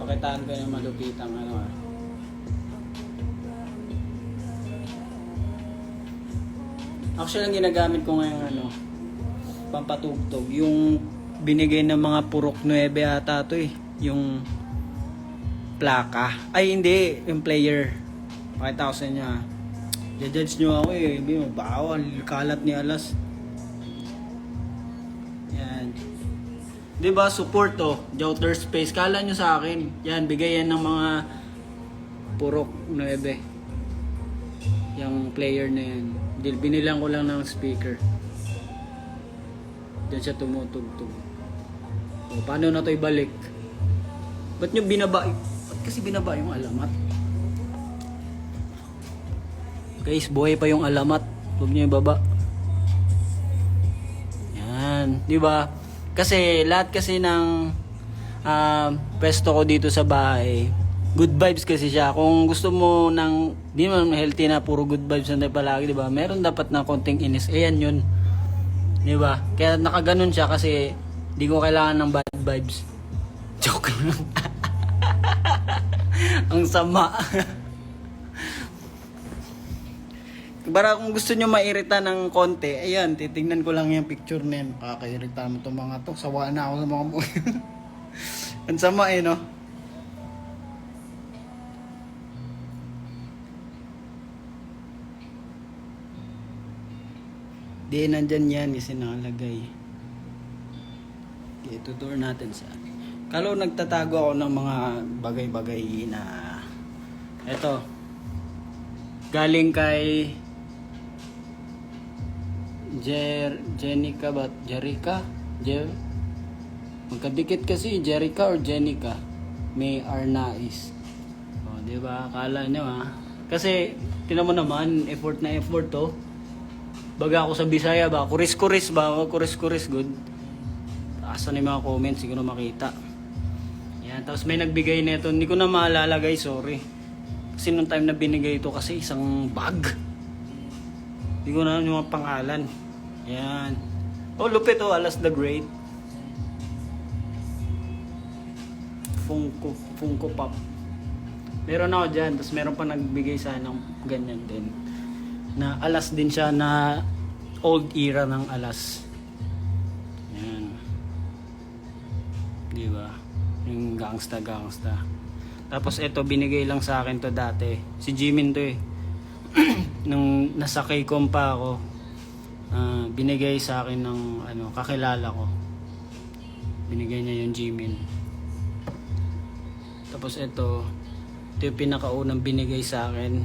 Pakitaan ko yung malupitang ano ah. Actually, ang ginagamit ko ngayon ano, pampatugtog, yung binigay ng mga Purok 9 ata to eh. Yung plaka. Ay hindi, yung player. Pakita ko sa inyo ha. Judge nyo ako eh. Bawal, kalat ni Alas. Yan. Diba, support to. Jouter Space. Kala nyo sa akin. Yan, bigay yan ng mga Purok 9. Yung player na yan. Binilang ko lang ng speaker. Diyan siya tumutugtog. O, paano na to ibalik? Ba't nyo binaba? Ba't kasi binaba yung alamat? Guys, buhay pa yung alamat. Huwag nyo ibaba. Yan. Di ba? Kasi lahat kasi ng pwesto ko dito sa bahay, good vibes kasi siya. Kung gusto mo ng, di naman healthy na puro good vibes na palagi, di ba? Meron dapat na konting inis. Ayan yun. Di ba? Kaya nakaganon siya kasi di ko kailangan ng bad vibes. Joke lang. Ang sama. Para kung gusto nyo mairita ng konti, ayan, titignan ko lang yung picture na yan. Kakairita mo itong mga to. Sawa na ako sa mga buhay. Ang sama eh, no? Di, nandyan yan kasi nakalagay. Okay, tutur natin sa kalau nagtatago ako ng mga bagay-bagay na eto galing kay Jenica ba? Jerica? Magkadikit kasi Jerica or Jenica. May Arnaiz. O, diba? Akala nyo ha. Kasi, tinan mo naman, effort na effort to. Baga ako sa Bisaya ba? Kuris-kuris ba? Kuris-kuris good. Asan yung mga comments? Siguro makita. Yan. Tapos may nagbigay nito. Hindi ko na maalala guys. Sorry. Kasi nung time na binigay ito kasi isang bag. Hindi ko na yung mga pangalan. Yan. Oh, lupit oh. Alas the Great. Funko Pop. Meron ako dyan. Tapos meron pa nagbigay sana ng ganyan din. Na Alas din siya na old era ng Alas. Yan. Diba? Yung gangsta. Tapos ito binigay lang sa akin to dati. Si Jimin to eh. Nung nasa K-Com pa ako, binigay sa akin ng kakilala ko. Binigay niya yung Jimin. Tapos ito yung pinakaunang binigay sa akin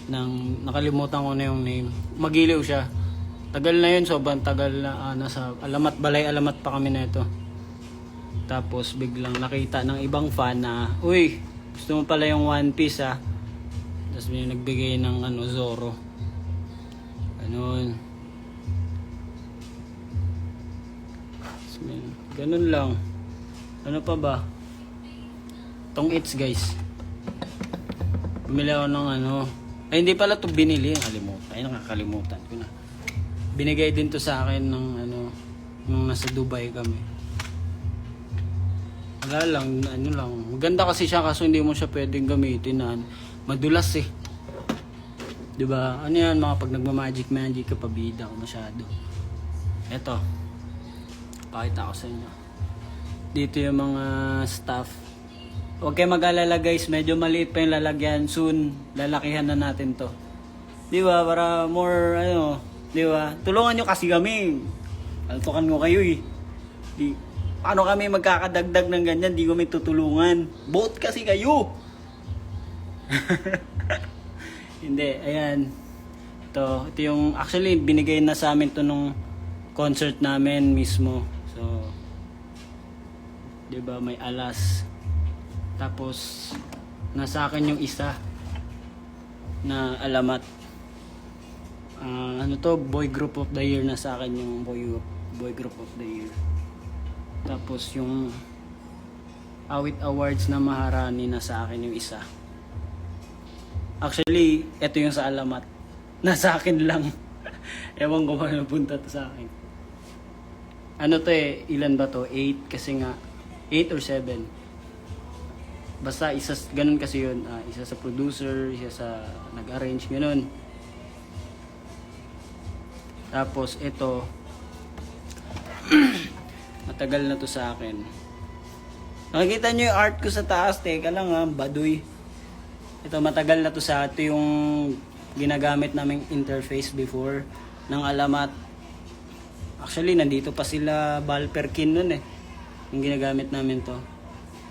ng nakalimutan ko na yung name. Magiliw siya. Tagal na yun, sobrang tagal na nasa Alamat pa kami na ito. Tapos biglang nakita ng ibang fan na, uy, gusto mo pala yung One Piece ha. Tapos may nagbigay ng Zoro. Ganun lang. Ano pa ba? Tong It's guys. Bumili ako ng ay hindi pala to binili. Nakakalimutan ko na. Binigay din to sa akin ng nung nasa Dubai kami. Wala lang, maganda kasi siya kaso hindi mo siya pwedeng gamitin na madulas eh. 'Di ba? Ano yan, mga pag nagma-magic ka pabida ko masyado. Eto. Pakita ko sa inyo. Dito yung mga stuff. Huwag kayo mag-alala guys, medyo maliit pa yung lalagyan. Soon, lalakihan na natin to. 'Di ba? Para more 'di ba? Tulungan nyo kasi kami. Altukan ko kayo eh. Paano kami magkakadagdag ng ganyan? Di ko may tutulungan. Both kasi kayo. Hindi, ayan. Ito yung actually binigay na sa amin to nung concert namin mismo. So, 'di ba may alas. Tapos nasa akin yung isa na alamat. Ano to, Boy Group of the Year na sa akin yung Boy Group of the Year. Tapos yung Awit Awards na Maharani na sa akin yung isa. Actually, ito yung sa alamat. Nasa akin lang. Ewan ko paano napunta to sa akin. Ano to ilan ba to? 8 kasi nga. 8 or 7. Basta isa, ganun kasi yun. Isa sa producer, isa sa nag-arrange, ganun. Tapos ito, matagal na to sa akin. Nakikita nyo yung art ko sa taas, teka lang baduy. Ito matagal na to sa ito yung ginagamit naming interface before ng alamat. Actually, nandito pa sila Valperkin nun yung ginagamit namin to.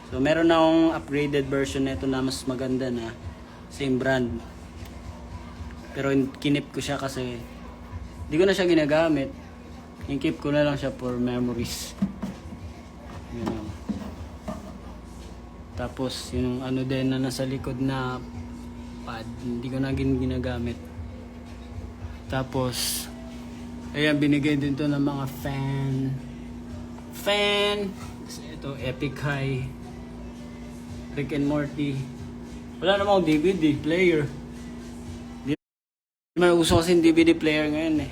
So meron na akong upgraded version nito na mas maganda na same brand. Pero kinip ko siya kasi hindi ko na siya ginagamit. Yung keep ko na lang siya for memories. Yun. Tapos yung ano din na nasa likod na pad, hindi ko na ginagamit. Tapos ayan, binigay din to ng mga fan. Ito Epic High, Rick and Morty. Wala namang DVD player. May uso kasi DVD player ngayon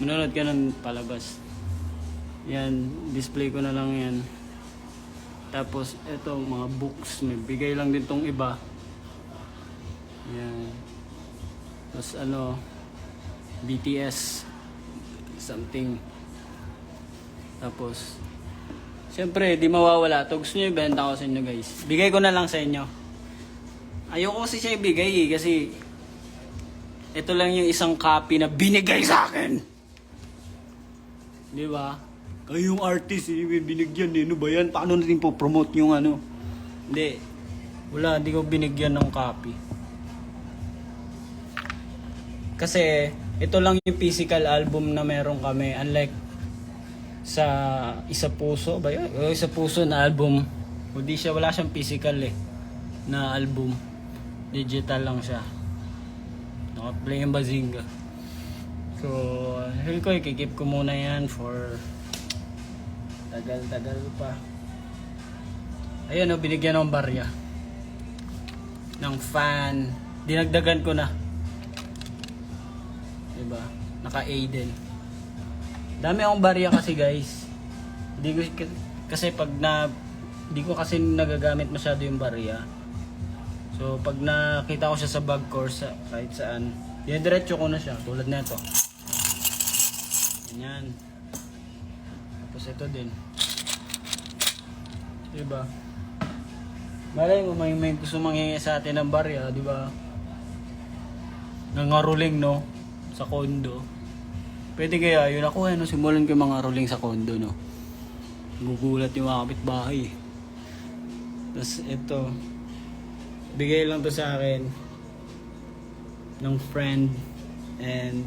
Manonood ka ng palabas. Yan, display ko na lang yan. Tapos ito mga books, may bigay lang din tong iba. Yan. Tapos BTS something. Tapos siyempre, di mawawala. Ito gusto nyo ibenta ko sa inyo guys. Bigay ko na lang sa inyo. Ayoko kasi siya ibigay kasi ito lang yung isang copy na binigay sa akin. Di ba? Kayong artist, may binigyan Ano ba yan? Paano natin po promote yung ano? Hindi. Wala, hindi ko binigyan ng copy. Kasi ito lang yung physical album na meron kami. Unlike sa Isa Puso ba yun? O Isa Puso na album. Hindi siya, wala siyang physical na album. Digital lang siya. Naka-play yung Bazinga. So, feel ko ikikip ko muna yan for tagal pa. Ayun binigyan ng barya. Ng fan. Dinagdagan ko na. Diba? Naka-A din. Dami akong barya kasi guys. Hindi ko kasi hindi ko kasi nagagamit masyado yung barya. So pag nakita ko siya sa bag course kahit saan, diretso ko na siya tulad nito. Ganyan. Tapos ito din. Diba? Malay mo may gusto mangingi sa atin ng barya, diba? Nangaruling sa kondo. Pwede kaya yun ako simulan ko yung mga rolling sa kondo gugulat yung mga kapitbahay. Tapos ito bigay lang to sa akin ng friend and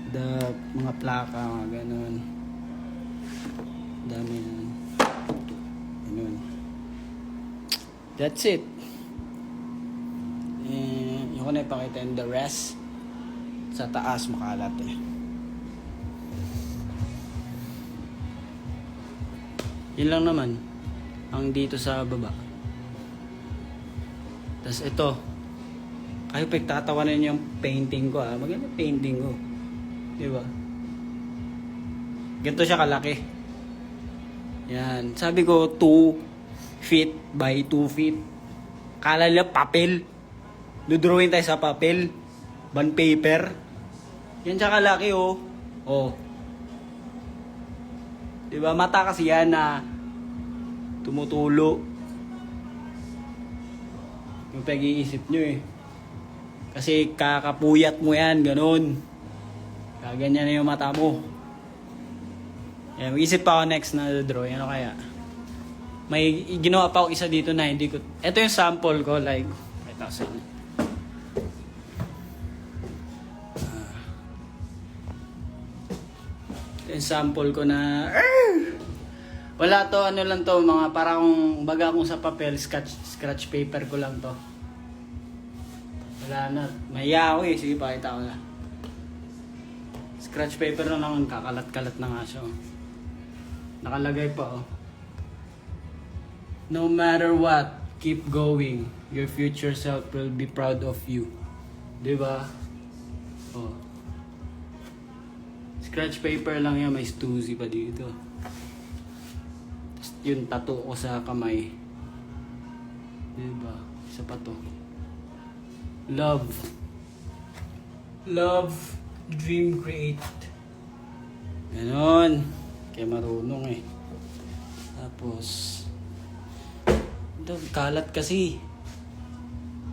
the mga plaka mga ganun. Dami ganun. That's it. Yung ko na ipakita yung the rest sa taas makalat Yun lang naman ang dito sa baba. Tapos ito, kayo pagtatawanan yung painting ko maganda painting ko, diba? Ganito siya kalaki. Yan, sabi ko 2 feet by 2 feet. Kala nila papel, dudrawing tayo sa papel, bond paper. Yan siya kalaki diba, mata kasi yan na tumutulo. Yung pag-iisip nyo kasi kakapuyat mo yan, ganun. Kaganyan na yung mata mo. Yan, mag-isip pa ako next na drawing. Ano kaya? May ginawa pa ako isa dito na hindi ko... Ito yung sample ko, like... Ito sa inyo. sample ko na wala to, ano lang to, mga parang baga kung sa papel, scratch paper ko lang to. Wala na, mahiya ako eh, sige pakita ko na. Scratch paper na naman, kakalat-kalat na nga siya. Nakalagay pa oh. No matter what, keep going. Your future self will be proud of you. Diba? Oh. Scratch paper lang yan, may Stussy pa dito. Tapos yung tattoo ko sa kamay. Diba? Isa pa to. Love. Love, dream, create. Ganon. Kaya marunong eh. Tapos, ito, kalat kasi.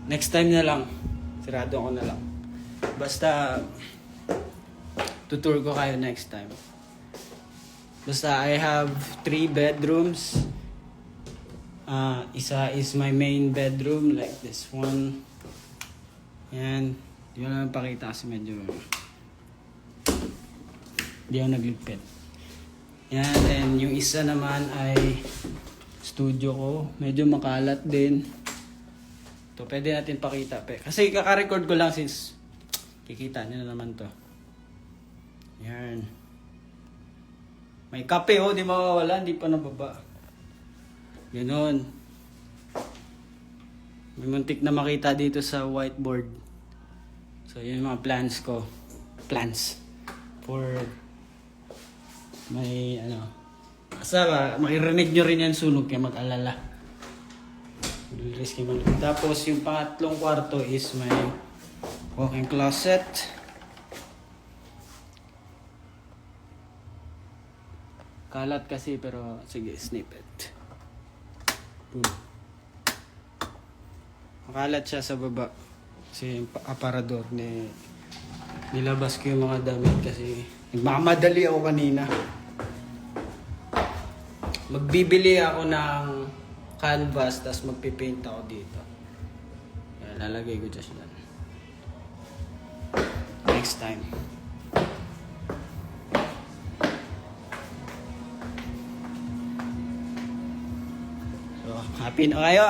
Next time na lang. Sirado ko na lang. Basta, tutur ko kayo next time. Basta, I have 3 bedrooms. Isa is my main bedroom, like this one. Yan. Hindi ko naman pakita kasi medyo hindi ako nagligpit. Yan. And yung isa naman ay studio ko. Medyo makalat din. Ito, pwede natin pakita. Kasi kaka-record ko lang since kikita nyo na naman to. Yan. May kape oh, di mawawala, hindi pa nababa. Ganon. May muntik na makita dito sa whiteboard. So, yun yung mga plans ko. Plans. For may ano. Basta makirinig nyo rin yan sunog kaya mag-alala. Risky man. Tapos yung pangatlong kwarto is may walk-in closet. Kalat kasi pero sige, snippet. Boom. Makalat siya sa baba. Kasi yung aparador nilabas ko yung mga damit kasi nagmamadali ako kanina. Magbibili ako ng canvas tapos magpipaint ako dito. Yan, lalagay ko just yan. Next time. So, happy na kayo?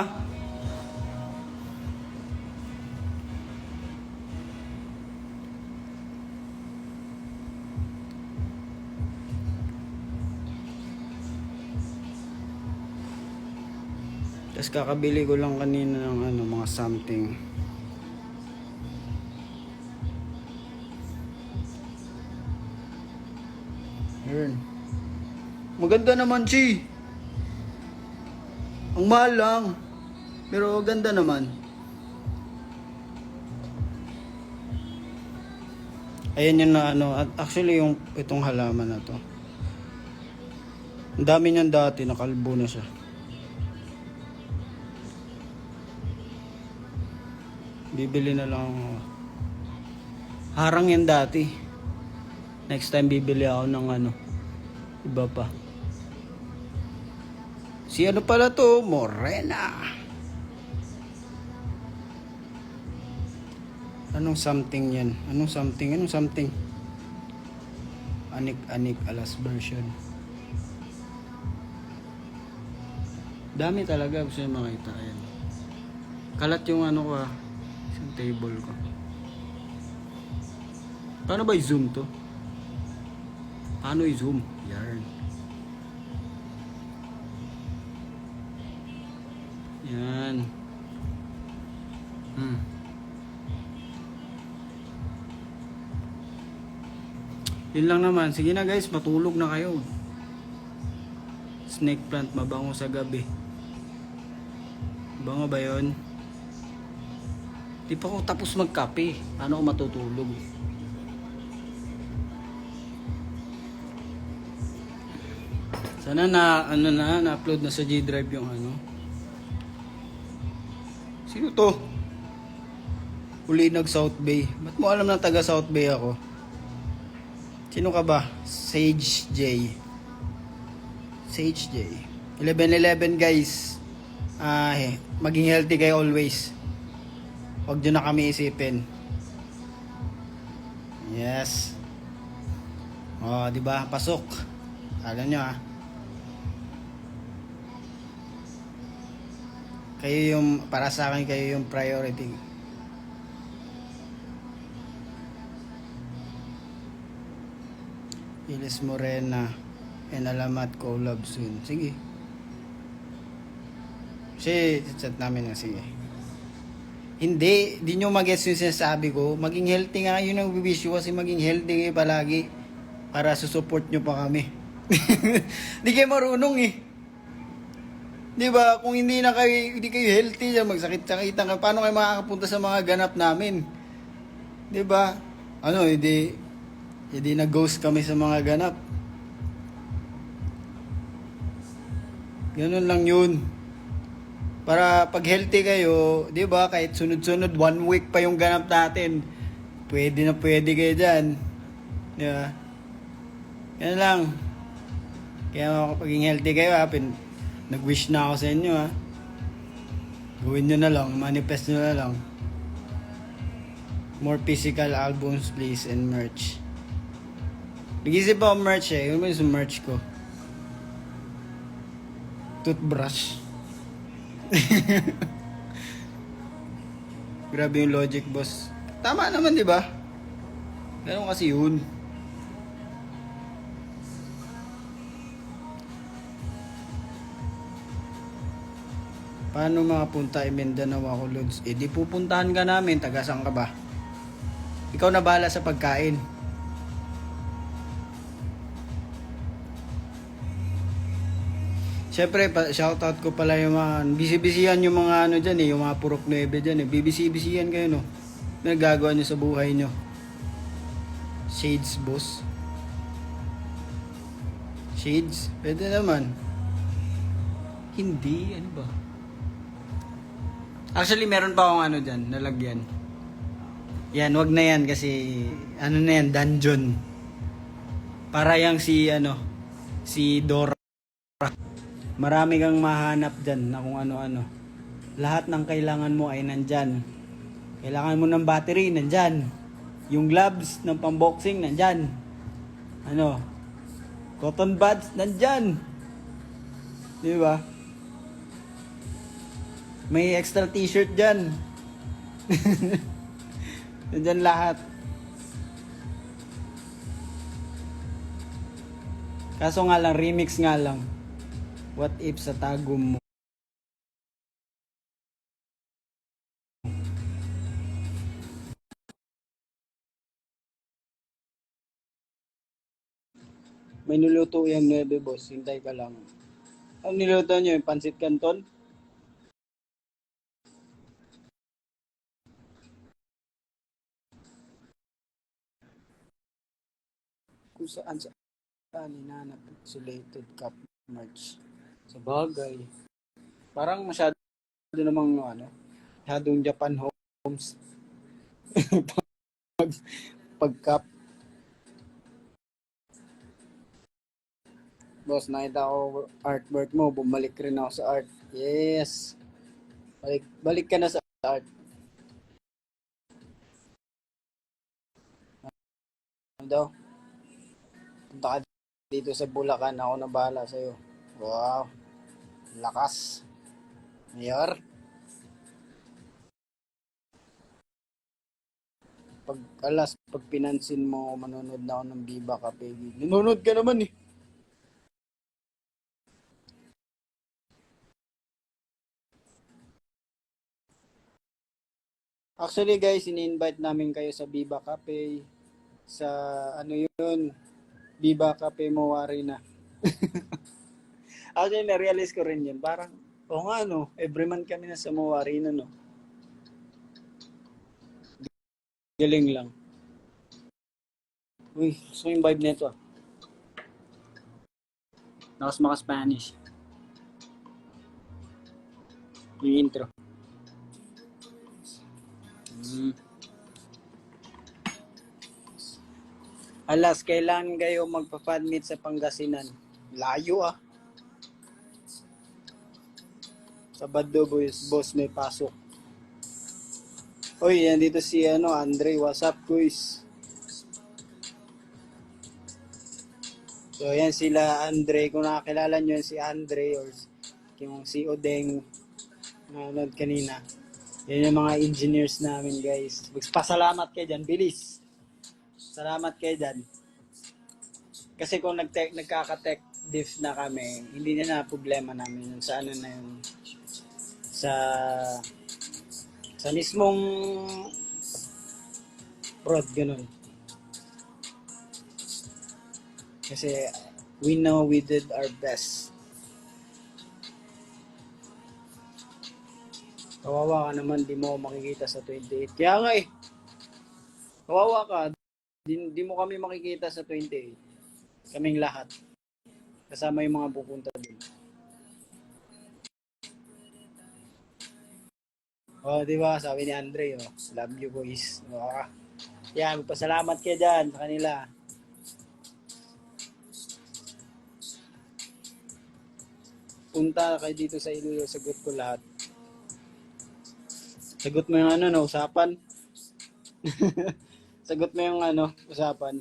Tapos kakabili ko lang kanina ng ano, mga something. Yun. Maganda naman, Chi. Ang mahal lang. Pero ganda naman. Ayan yun na ano. At actually yung itong halaman na to. Ang dami niyan dati. Nakalbo na siya. Bibili na lang ako. Harang yan dati. Next time bibili ako ng ano. Iba pa. Si ano pala to? Morena. Anong something yan? Anong something? Anong something? Anik-anik alas version. Dami talaga. Gusto nyo makita. Ayan. Kalat yung ano ko ah. Isang table ko. Paano ba i-zoom to? Paano i-zoom? Yan. Yan. Yun lang naman. Sige na guys, matulog na kayo. Snake plant, mabango sa gabi. Bango ba yun? Di pa ako tapos magkape. Paano ako matutulog? Sana na-upload na sa G Drive yung ano. Sino to? Uli nag-South Bay. Ba't mo alam na taga South Bay ako? Sino ka ba? Sage J. Sage J. 11-11 guys. Maging healthy kayo always. Huwag nyo na kami isipin. Yes. Oh, di ba? Pasok. Alam nyo ah. Kayo yung, para sa akin, kayo yung priority. Ilis Morena and Alamat collab soon. Sige. Kasi, chat namin na sige. Hindi, di nyo mag-gets yung sinasabi ko. Maging healthy nga, yun ang wish ko kasi maging healthy kayo palagi para susupport nyo pa kami. Di kayo marunong eh. Di ba? Kung hindi kayo healthy, magsakit-sakitan ka, paano kayo makakapunta sa mga ganap namin? Di ba? Ano, hindi na-ghost kami sa mga ganap. Ganun lang yun. Para pag healthy kayo, di ba, kahit sunod-sunod, 1 week pa yung ganap natin, pwede na pwede kayo dyan. Di ba? Yan lang. Kaya kapag healthy kayo, nag-wish na ako sa inyo, ha. Gawin nyo na lang, manifest nyo na lang. More physical albums, please, and merch. Nag-isip ako merch eh. Yun ba yung merch ko? Toothbrush. Grabe yung logic, boss. Tama naman, di ba? Ganun kasi yun. Paano makapunta Mindanao ako, Lods? Eh, di pupuntahan ka namin. Taga-saan ka ba? Ikaw na bahala sa pagkain. Siyempre, shoutout ko pala yung mga, bisi-bisihan yung mga ano dyan eh, yung mga purok 9 dyan eh. Bibisi-bisihan kayo, no? Nagagawa nyo sa buhay nyo. Shades, boss. Shades? Pwede naman. Hindi, ano ba? Actually, meron pa akong ano dyan, nalagyan. Yan, wag na yan kasi, ano na yan, dungeon. Para yang si Dora. Marami kang mahanap dyan na kung ano-ano. Lahat ng kailangan mo ay nandyan. Kailangan mo ng battery, nandyan. Yung gloves ng pamboxing, nandyan. Cotton buds, nandyan. Di ba? May extra t-shirt dyan. Nandyan lahat. Kaso nga lang, remix nga lang. What if sa tagum mo? May niluto yung 9, boss. Hintay ka lang. Ano niluto nyo? Yung pansit canton? Kung saan hinanap insulated cup merch. Sa bagay. Parang masyado namang masyadong Japan homes. Pag-cup. Boss, nakita ko artwork mo. Bumalik rin ako sa art. Yes. Balik ka na sa art. Ano daw? Punta ka dito sa Bulacan. Ako na bahala sa'yo. Wow. Lakas. Mayor. Pag pinansin mo, manonood na ako ng Viva Cafe. Nanonood ka naman eh. Actually guys, ini-invite namin kayo sa Viva Cafe. Sa Viva Cafe Mowari na. Actually, na-realize ko rin yun. Parang, every month kami na sa Mowari na, no? Galing lang. Uy, gusto yung vibe nito, ah. Nakas maka-Spanish. Yung intro. Alas, kailan kayo magpa-fan meet sa Pangasinan? Layo ah. Sabado boss may pasok. Oy, yan dito si Andre. What's up, guys? So, yan sila Andre. Kung nakakilala nyo yan si Andre or yung si Odeng na nanood kanina. Yan yung mga engineers namin, guys. Magpasalamat kayo dyan. Bilis. Salamat kayo dyan. Kasi kung nagkaka-tech diff na kami, hindi na problema namin yun sa ano na yun. Sa mismong prod, ganun. Kasi we know we did our best. Kawawa ka naman, di mo makikita sa 28. Kaya nga eh, kawawa ka, di mo kami makikita sa 28. Kaming lahat. Kasama yung mga pupunta din. Oh, di ba? Sabi ni Andre, oh, love you boys. Oh, yan, magpasalamat kayo dyan sa kanila. Punta kayo dito sa Iloilo, sagot ko lahat. Sagot mo yung ano, no, usapan. Sagot mo yung ano, usapan.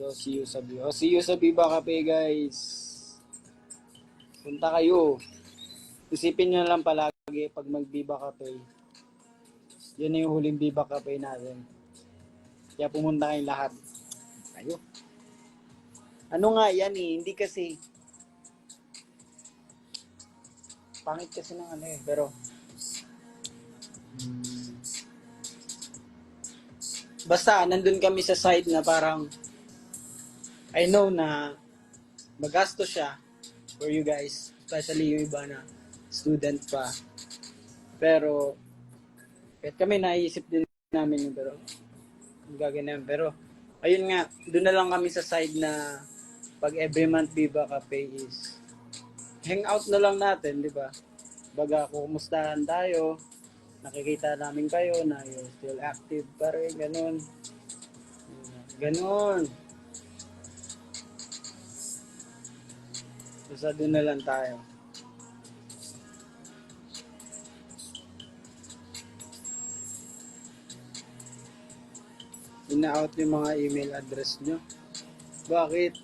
See you sa Viva. See you sa Viva Cafe, guys. Punta kayo. Isipin nyo lang palagi pag mag-Viva Cafe. Yan na yung huling Viva Cafe natin. Kaya pumunta kayong lahat. Kayo. Ano nga yan eh, hindi kasi pangit kasi ng ano eh, pero basta nandun kami sa side na parang I know na magastos siya for you guys, especially yung iba na student pa. Pero kahit kami naisip din namin yun, pero gagawin pero ayun nga, doon na lang kami sa side na pag every month Viva Cafe is hangout na lang natin, di ba? Baga, kumustahan tayo, nakikita namin kayo na you're still active pa rin, ganun. Ganun. Basta doon na lang tayo. Ina-out yung mga email address nyo. Bakit?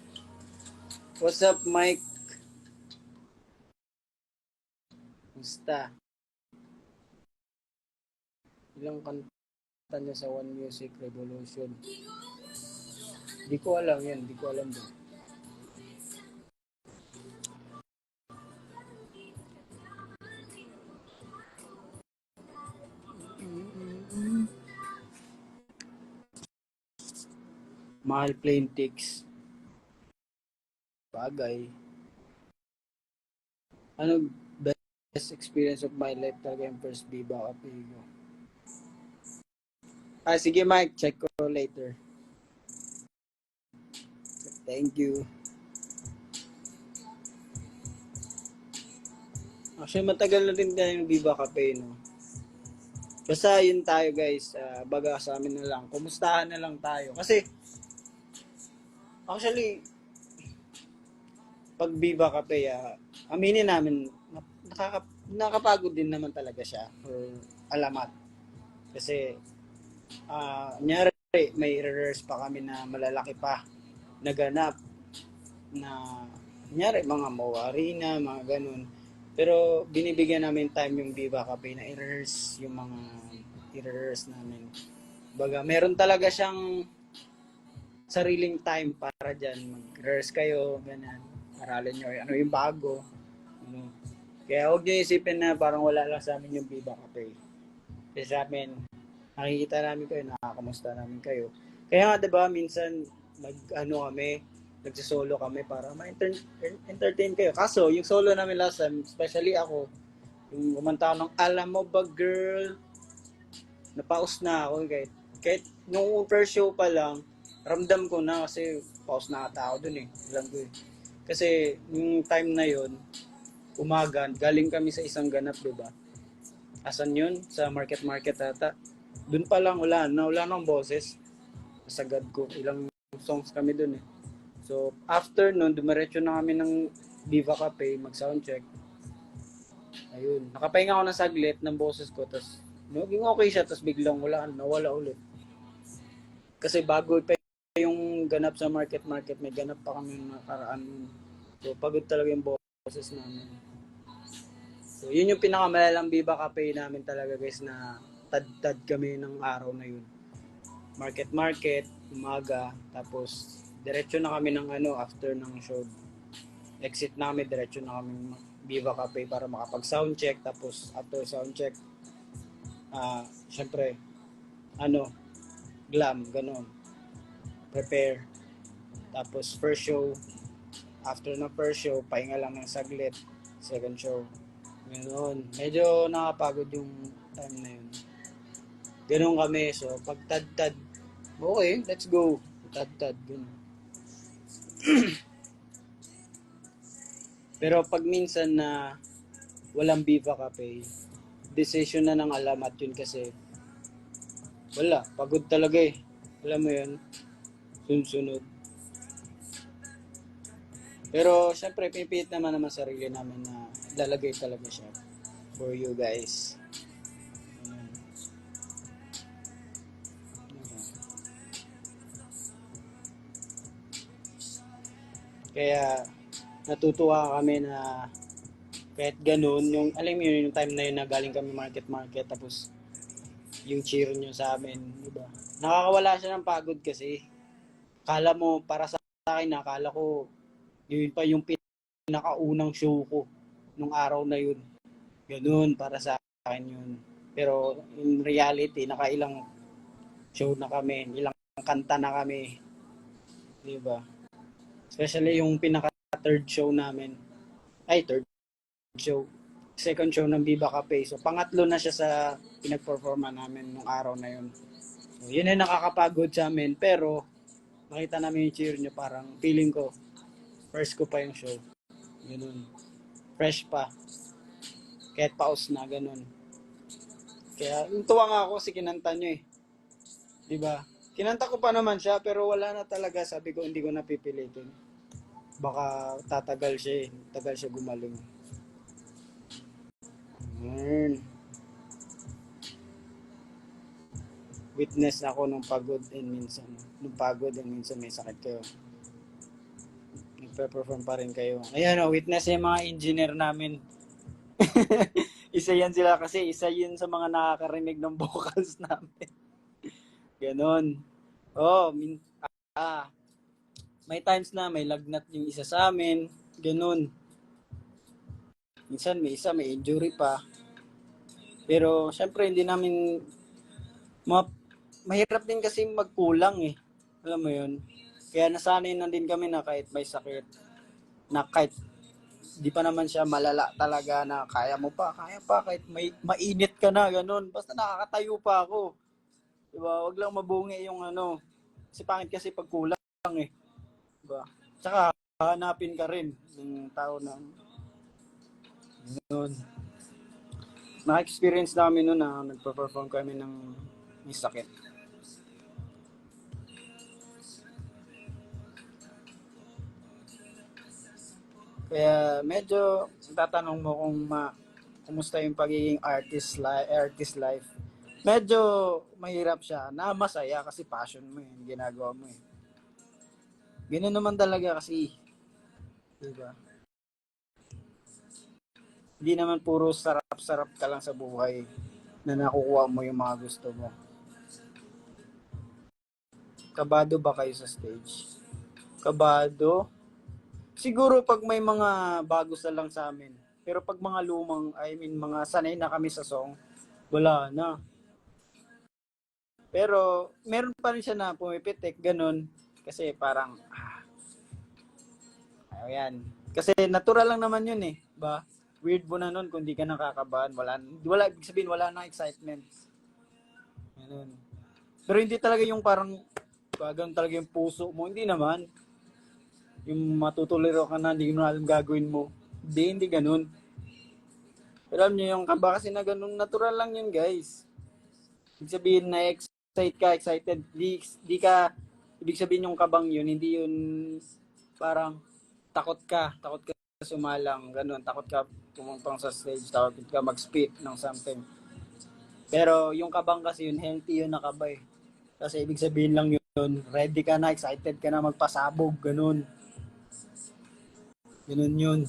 What's up, Mike? Musta? Ilang kanta niya sa One Music Revolution? Di ko alam yan. Di ko alam din. Mahal plane tics. Bagay. Ano best experience of my life talaga yung first Viva Cafe ko? Sige Mike, check ko later. Thank you. Actually, matagal na rin tayo yung Viva Cafe, no? Basta yun tayo guys, baga sa amin na lang. Kumustahan na lang tayo. Kasi, actually, pag Viva Cafe, aminin namin, nakakapagod din naman talaga siya. Or alamat. Kasi, nyari, may rehearse pa kami na malalaki pa. Naganap. Na, nyari, mga mawari na, mga ganun. Pero binibigyan namin time yung Viva Cafe na i-rehearse yung mga i-rehearse namin. Baga, meron talaga siyang sariling time para dyan. Mag-rehearse kayo, ganyan. Aralin nyo ano yung bago. Ano. Kaya huwag nyo isipin na parang wala lang sa amin yung Viva Cafe. Kasi sa amin, nakikita namin kayo, nakakamusta namin kayo. Kaya nga diba, minsan mag-ano kami, nagsisolo kami para ma-entertain kayo. Kaso, yung solo namin last time, especially ako, yung kumanta ng Alam Mo Ba Girl, napaus na ako. Kahit nung first show pa lang, ramdam ko na kasi paus na ata ako dun eh. Alam ko eh. Kasi yung time na yon umaga, galing kami sa isang ganap, diba? Asan yun? Sa market ata. Dun pa lang wala nang boses. Sagad ko. Ilang songs kami dun eh. So, after nun, dumiretso na kami ng Viva Cafe, mag-soundcheck. Ayun, nakapahinga ako ng saglit ng boses ko, tapos naging okay siya, tapos biglang nawala ulit. Kasi bago pa yung ganap sa market, may ganap pa kami ng nakaraan. So, pagod talaga yung boses namin. So, yun yung pinakamalalang Viva Cafe namin talaga guys, na tad kami ng araw na yun. Market, umaga, tapos diretso na kami ng after ng show. Exit namin, diretso na kami Viva Cafe para makapag soundcheck, tapos after soundcheck, syempre, glam, ganun, prepare. Tapos first show, after na first show, pahinga lang ng saglit, second show. Ganun. Medyo nakapagod yung time na yun. Ganun kami. So, pag tad-tad, okay, let's go. Tad-tad, ganun. Pero pag minsan na walang Viva Cafe, decision na ng alamat yun kasi wala, pagod talaga eh. Alam mo yun, sunod. Pero syempre, pinipilit naman sarili namin na lalagay talaga siya for you guys. Kaya natutuwa kami na kahit ganun, yung alam mo yun, yung time na yun na galing kami market tapos yung cheer nyo sa amin, di ba? Nakakawala siya ng pagod kasi. Kala mo, para sa akin, nakala ko, yun pa yung pinakaunang show ko nung araw na yun. Ganun, para sa akin yun. Pero in reality, nakailang show na kami, ilang kanta na kami. Di ba? Especially yung pinaka third show namin. Third show. Second show ng Viva Cafe. So, pangatlo na siya sa pinag-performa namin nung araw na yun. So, yun ay nakakapagod sa amin. Pero, nakita namin yung cheer nyo. Parang feeling ko, first ko pa yung show. Ganun. Fresh pa. Kahit paus na, ganun. Kaya, tuwa nga ako kasi kinanta nyo eh. Diba? Kinanta ko pa naman siya, pero wala na talaga. Sabi ko, hindi ko napipilitin. Baka tatagal siya eh. Tagal siya gumaling. Witness ako nung pagod and minsan may sakit kayo. Nagpe-perform pa rin kayo. Ayan witness yung mga engineer namin. Isa yan sila kasi isa yun sa mga nakakarinig ng vocals namin. Ganon. May times na may lagnat yung isa sa amin. Ganon. Minsan may injury pa. Pero syempre hindi namin mahirap din kasi magkulang eh. Alam mo yun? Kaya nasanay na din kami na kahit may sakit, na kahit di pa naman siya malala talaga na kaya pa kahit mainit ka na, ganun. Basta nakakatayo pa ako. Diba? Wag lang mabungi yung kasi pangit kasi pag kulang eh. Diba? Tsaka hanapin ka rin ng tao na ganun. Na-experience namin noon na nagpa-perform kami ng may sakit. Kaya medyo tatanong mo kung kumusta yung pagiging artist life. Medyo mahirap siya na masaya kasi passion mo yung ginagawa mo eh. Ganoon naman talaga kasi. Diba? Hindi naman puro sarap-sarap ka lang sa buhay na nakukuha mo yung mga gusto mo. Kabado ba kayo sa stage? Kabado? Siguro pag may mga bago lang sa amin. Pero pag mga mga sanay na kami sa song, wala na. Pero meron pa rin siya na pumipitik, ganun. Kasi parang, ayan. Kasi natural lang naman yun eh. Ba? Weird mo na nun kung di ka nakakabahan. Wala, ibig sabihin, wala na excitement. Ganun. Pero hindi talaga yung parang, ganun talaga yung puso mo. Hindi naman. Yung matutuliro ka na, hindi mo alam gagawin mo. Hindi ganun. Pero alam nyo yung kaba kasi na ganun, natural lang yun guys. Ibig sabihin na excited. Di ka, ibig sabihin yung kabang yun, hindi yun parang takot ka sumalang, ganun, takot ka tumuntong sa stage, takot ka mag-spit ng something. Pero yung kabang kasi yun, healthy yun na kaba eh. Kasi ibig sabihin lang yun, ready ka na, excited ka na magpasabog, ganun. Ganun yun.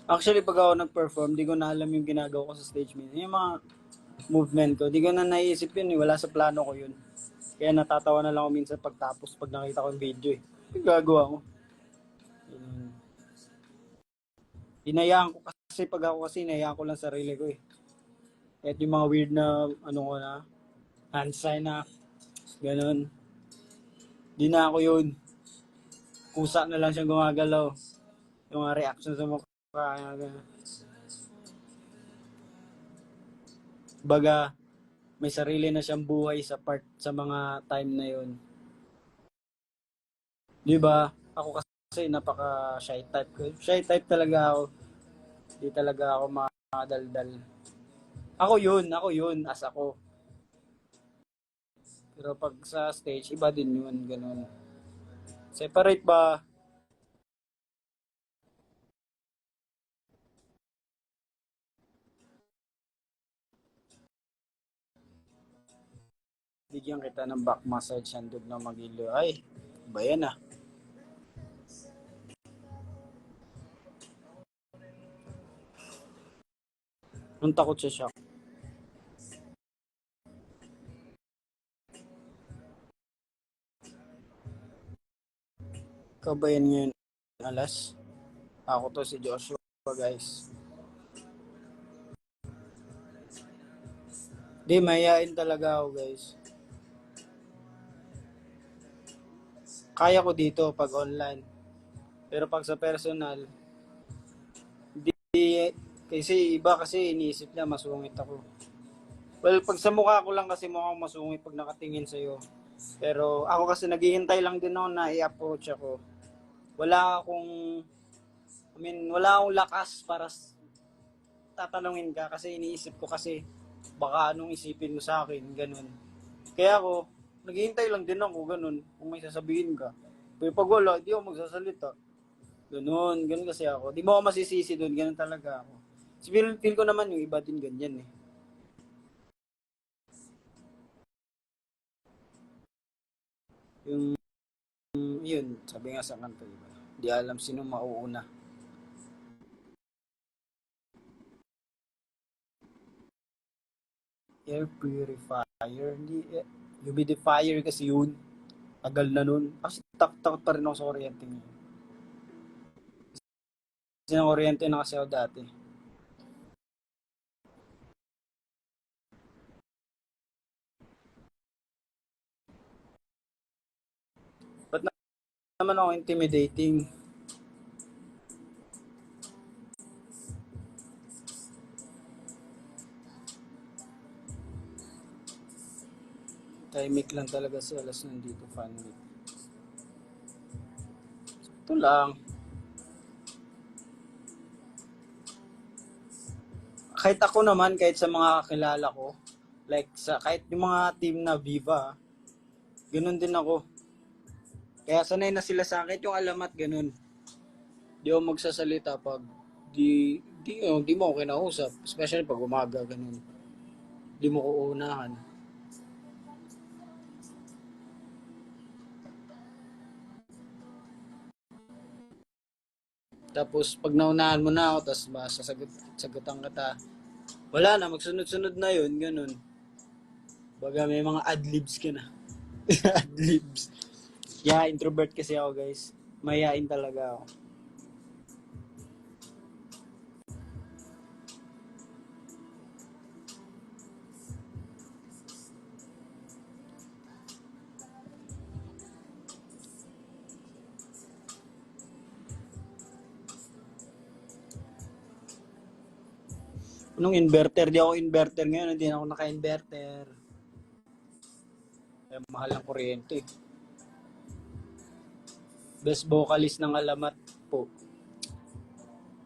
Actually, pag ako nag-perform, di ko na alam yung ginagawa ko sa stage minsan. Yung mga movement ko, di ko na naiisip yun eh. Wala sa plano ko yun. Kaya natatawa na lang ako minsan pagtapos pag nakita ko yung video eh. Yung gagawa ko. Yun. Hinayaan ko kasi pag ako kasi hinayaan ko lang sarili ko eh. At yung mga weird na ano ko na, hand sign na, ganun. Di na ako yun. Kusa na lang siyang gumagalaw. Yung mga reaction sa mukha. Baga, may sarili na siyang buhay sa part sa mga time na yun. Di ba? Ako kasi napaka shy type ko. Shy type talaga ako. Di talaga ako makadaldal. Ako yun, as ako. Pero pag sa stage, iba din yun, ganun. Separate ba? Bigyan kita ng back massage, handog na magilo. Ay, ba yan ah? Ang takot sa shock. Kabayan ngayon, alas. Ako to si Joshua, guys. Di, mayayain talaga ako, guys. Kaya ko dito pag online. Pero pag sa personal, di, kasi iba kasi iniisip niya masungit ako. Well, pag sa mukha ko lang kasi mukhang masungit pag nakatingin sa'yo. Pero ako kasi naghihintay lang din ako na i-approach ako. Wala akong lakas para tatanungin ka kasi iniisip ko kasi baka anong isipin mo sa akin, ganun. Kaya ako, naghihintay lang din ako, ganun, kung may sasabihin ka. Pero pag wala, di ako magsasalita. Ganun kasi ako. Di mo ako masisisi doon, ganun talaga ako. Feel ko naman yung iba din ganyan eh. Yun, sabi nga sa kanta, diba? Di alam sino mauuna. Air purifier, hindi, humidifier kasi yun. Tagal na nun. Kasi takot pa rin ako sa kuryente ngayon. Kasi ng kuryente na kasi ako dati. Ba't naman ako intimidating? Timing lang talaga si alas nandito, fan week. Ito lang. Kahit ako naman, kahit sa mga kakilala ko, like kahit yung mga team na Viva, ganun din ako. Kaya sanay na sila sa akin yung alamat, ganun. Di ako magsasalita pag di mo ako kinausap. Especially pag umaga, ganun. Di mo ko uunahan. Tapos pag naunahan mo na ako, tapos sagutan kita. Wala na, magsunod-sunod na yun, ganun. Baga may mga adlibs ka na. Adlibs. Yeah, introvert kasi ako, guys. Mayayain talaga ako. Anong inverter? Di ako inverter ngayon. Hindi na ako naka-inverter. Kaya mahal ang kuryente. Best vocalist ng alamat po.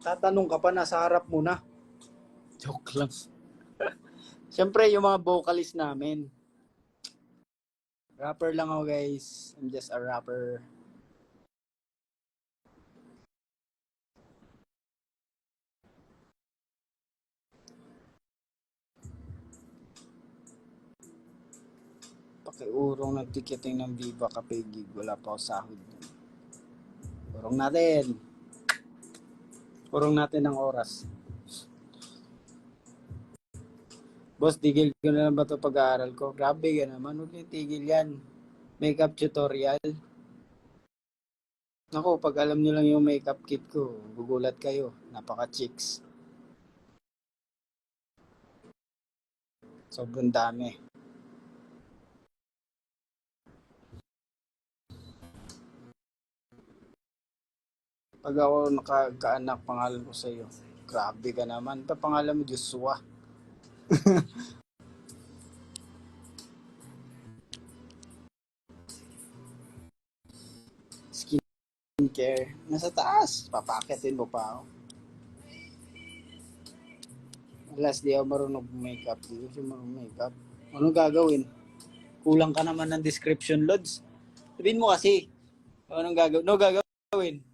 Tatanong ka pa, nasa harap mo na. Joke lang. Siyempre, yung mga vocalist namin. Rapper lang ako guys. I'm just a rapper. Pakiurong ng ticketing ng Viva Cafe Gig. Wala pa ako sahod. Urong natin. Urong natin ng oras. Boss, tigil ko na lang ba ito pag-aaral ko? Grabe ka naman. Huwag niyo tigil yan. Makeup tutorial. Ako, pag alam niyo lang yung makeup kit ko, gugulat kayo. Napaka-chicks. Sobrang dami. Pag ako nakakaanak, pangalan ko sa iyo. Grabe ka naman. Pangalan mo, Joshua. Skincare. Nasa taas. Papakitin mo pa ako. Last di ako marunong makeup. Di ko marunong makeup. Anong gagawin? Kulang ka naman ng description, Lods. Sabihin mo kasi. Anong gagawin? No gagawin.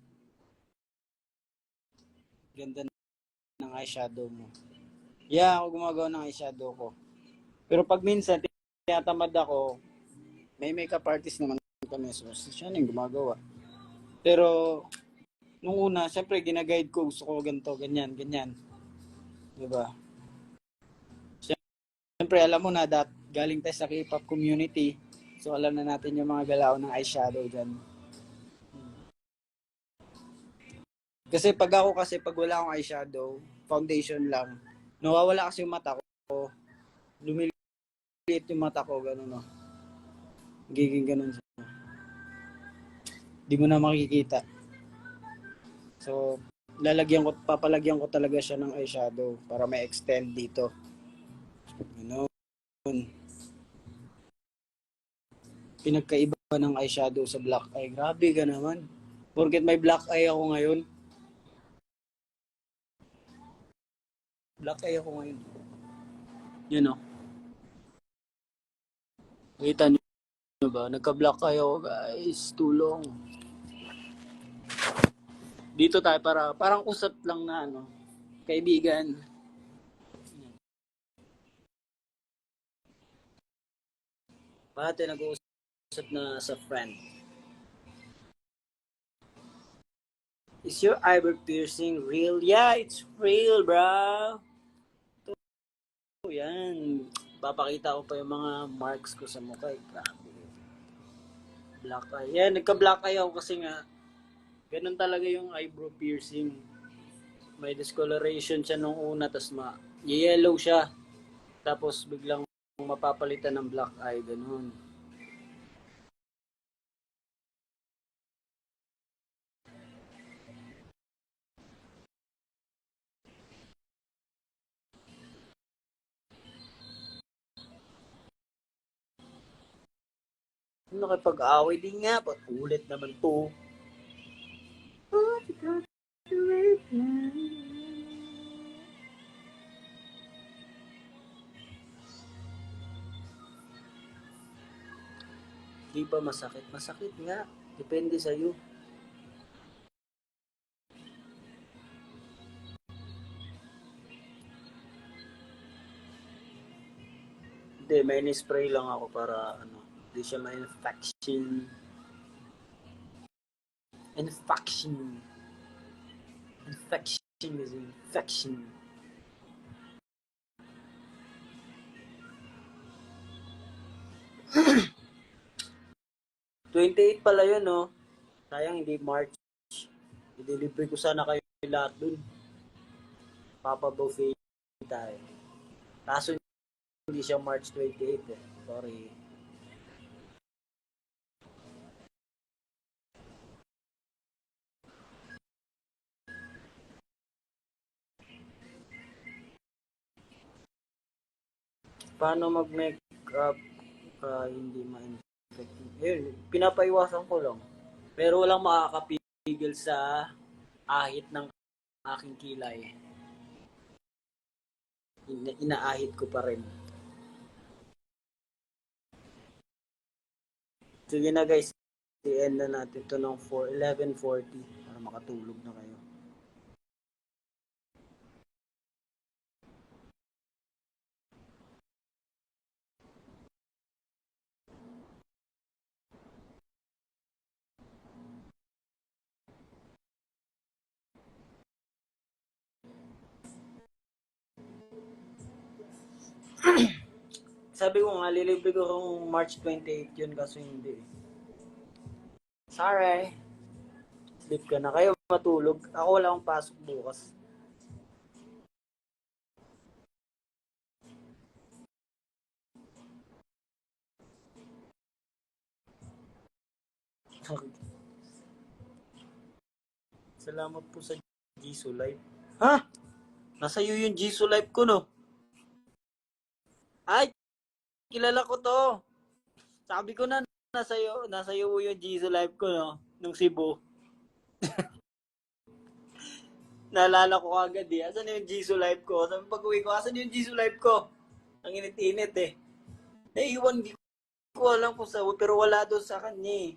Ganda ng eyeshadow mo. Yeah, ako gumagawa ng eyeshadow ko. Pero pag minsan, tinatamad ako, may makeup artist naman kami. So, siya na yung gumagawa. Pero, nung una, syempre, ginaguide ko. Gusto ko ganito, ganyan, ganyan. Diba? Syempre, alam mo na, galing tayo sa K-pop community. So, alam na natin yung mga galaw ng eyeshadow dyan. Kasi pag wala akong eyeshadow, foundation lang, nawawala kasi yung mata ko. Lumiliit yung mata ko, gano'n, no? Giging gano'n siya. Di mo na makikita. So, papalagyan ko talaga siya ng eyeshadow para may extend dito. Gano'n. Pinagkaiba ng eyeshadow sa black eye. Grabe ka naman. Porket may black eye ako ngayon. Black eye ako ngayon. Yun o. Kita nyo ba? Nagka-black eye ako guys. Tulong. Dito tayo parang usap lang na kaibigan. Pati nag-uusap na sa friend. Is your eyebrow piercing real? Yeah, it's real, bro. Ito, yan. Papakita ko pa yung mga marks ko sa mukha. Grabe. Black eye. Yan, nagka-black eye ako kasi nga, ganun talaga yung eyebrow piercing. May discoloration siya nung una, tapos yellow siya. Tapos biglang mapapalitan ng black eye, ganun. Nakipag-away din nga, ulit naman to. Di ba masakit? Masakit nga. Depende sa'yo. Hindi, may spray lang ako para hindi siya ma-infection. Infection is infection. '28 pala yun, no? Sayang hindi March. I-deliver ko sana kayo lahat dun. Papa Buffet tayo. Kaso hindi siya March 28 eh. Sorry. Paano mag-makeup hindi ma-infect? Yun, pinapaiwasan ko lang. Pero walang makakapigil sa ahit ng aking kilay. Inaahit ko pa rin. Sige na guys, i-end na natin to ng 11:40 para makatulog na kayo. Sabi ko nga, lilibre ko kung March 28 yun, kaso hindi. Sorry. Sleep ka na. Kayo matulog. Ako wala akong pasok bukas. Salamat po sa Jisoo Live. Ha? Nasa iyo yung Jisoo Live ko, no? Ay, kilala ko to. Sabi ko na, nasa iyo yung Jisoo Live ko, no? Nung Cebu. Naalala ko agad eh. Asan yung Jisoo Live ko? Sabi pag-uwi ko, asan yung Jisoo Live ko? Ang init-init eh. Naiwan, di ko alam kung sa, pero wala doon sa kanya eh.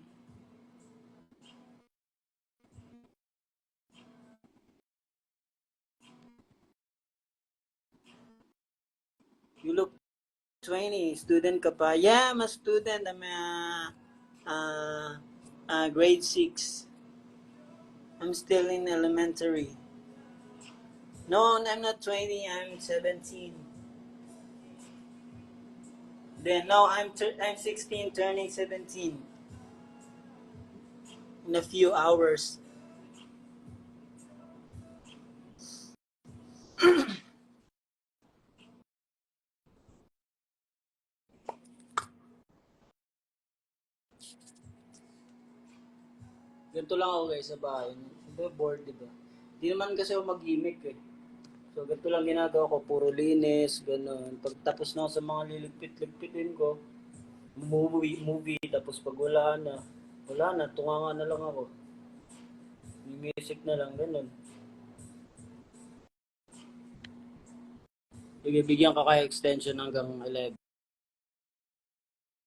You look 20, student ka pa. Yeah, I'm a student. I'm grade 6. I'm still in elementary. No, I'm not 20. I'm 17. Then, no, I'm 16, turning 17. In a few hours. Ganito lang ako guys sa bahay. Hindi bored, diba? Di naman kasi ako mag-gimmick eh. So, ganito lang ginagawa ko. Puro linis, gano'n. Pagtapos na ako sa mga liligpit-ligpitin ko, movie, tapos pag wala na, tunganga na lang ako. May music na lang, gano'n. Bigyan ka kaya extension hanggang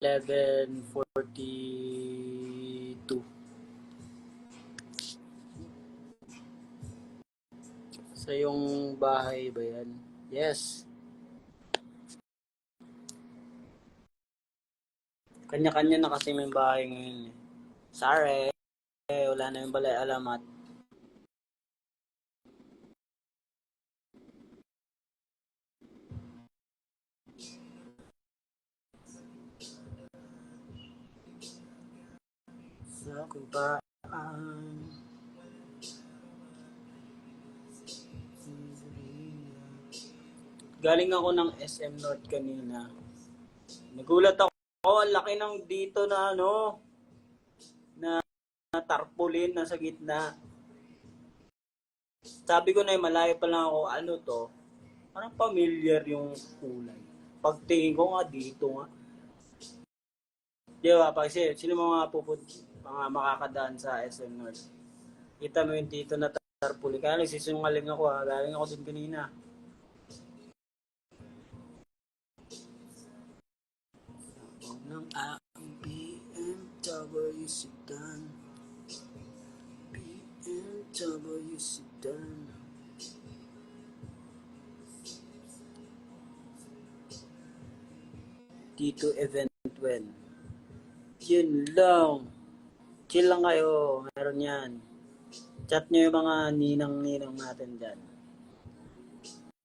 11:42. Sa yung bahay ba yan? Yes. Kanya-kanya na kasi may bahay ngayon eh. Sorry. Wala na yung balay alamat. Sa kubaan. Galing ako ng SM North kanina. Nagulat ako. Ang laki ng dito na na tarpaulin na sa gitna. Sabi ko na malayo pa lang ako, ano to? Parang familiar yung kulay. Pagtingin ko nga dito nga. Di ba? Kasi sino mga mga makakadaan sa SM North? Kita mo yung dito na tarpaulin. Kaya nagsisungaling ako ha. Galing ako dun kanina. Ng aking BMW sedan. BMW sedan. Dito event when. Yun lang. Chill lang kayo. Meron yan. Chat nyo yung mga ninang-ninang natin dyan.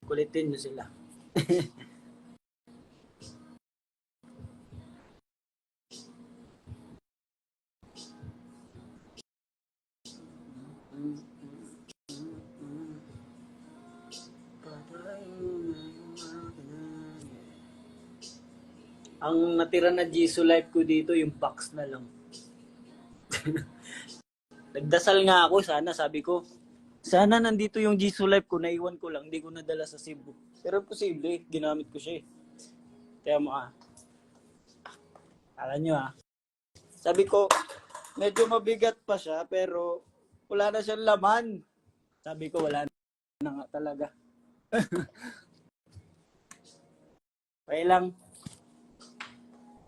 Kulitin nyo sila. Ang natira na Jisoo Life ko dito, yung box na lang. Nagdasal nga ako, sabi ko, sana nandito yung Jisoo Life ko, naiwan ko lang, hindi ko nadala sa Cebu. Pero posible, ginamit ko siya eh. Kaya mo alam nyo sabi ko, medyo mabigat pa siya, pero wala na siyang laman. Sabi ko, wala na nga talaga. Okay lang.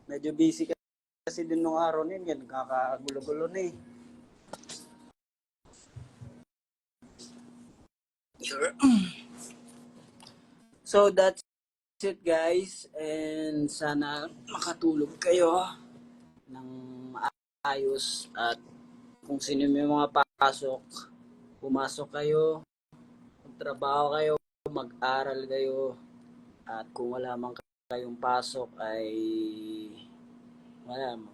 Medyo busy kasi din nung araw na yun, yan, kakagulo-gulo na eh. So that's it guys, and sana makatulog kayo ng maayos, at kung sino may mga pasok, pumasok kayo, magtrabaho kayo, mag-aral kayo, at kung wala man kayong pasok ay wala mo.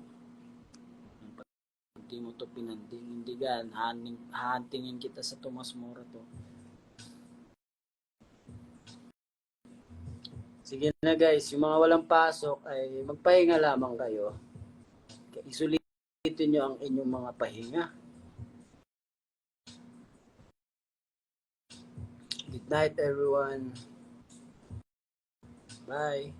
Pag di mo to pinindigan, hahantingin kita sa Tomas Moro to. Sige na guys, yung mga walang pasok ay magpahinga lamang kayo. Isulitin nyo ang inyong mga pahinga. Good night everyone. Bye.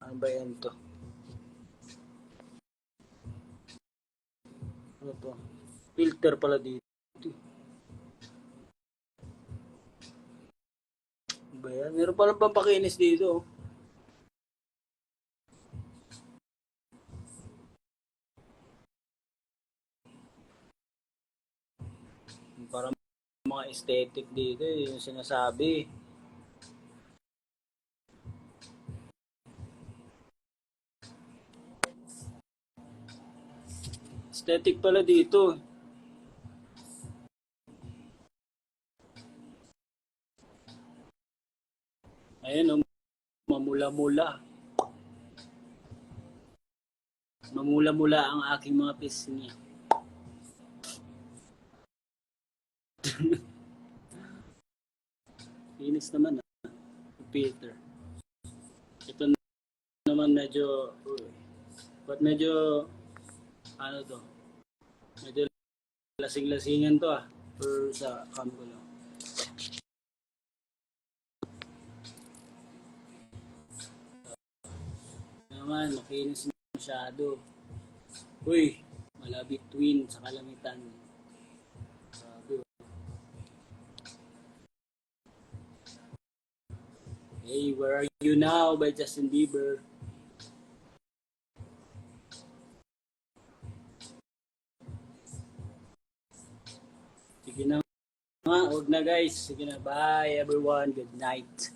Ano ba yan to? Ano to? Filter pala dito. Ano ba yan? Meron palang pampakinis dito. Parang mga aesthetic dito yung sinasabi. Aesthetic pala dito. Ayan o, mamula-mula. Mamula-mula ang aking mga pisngi. Linis naman Peter. Ito naman medyo, ano to, medyo lasing-lasingan to or sa cam ko lang. Naman, makinis masyado. Uy, malabit twin sa kalamitan. Sabi. Hey, Where Are You Now by Justin Bieber. Sige na nga, huwag na guys. Sige na, bye everyone. Good night.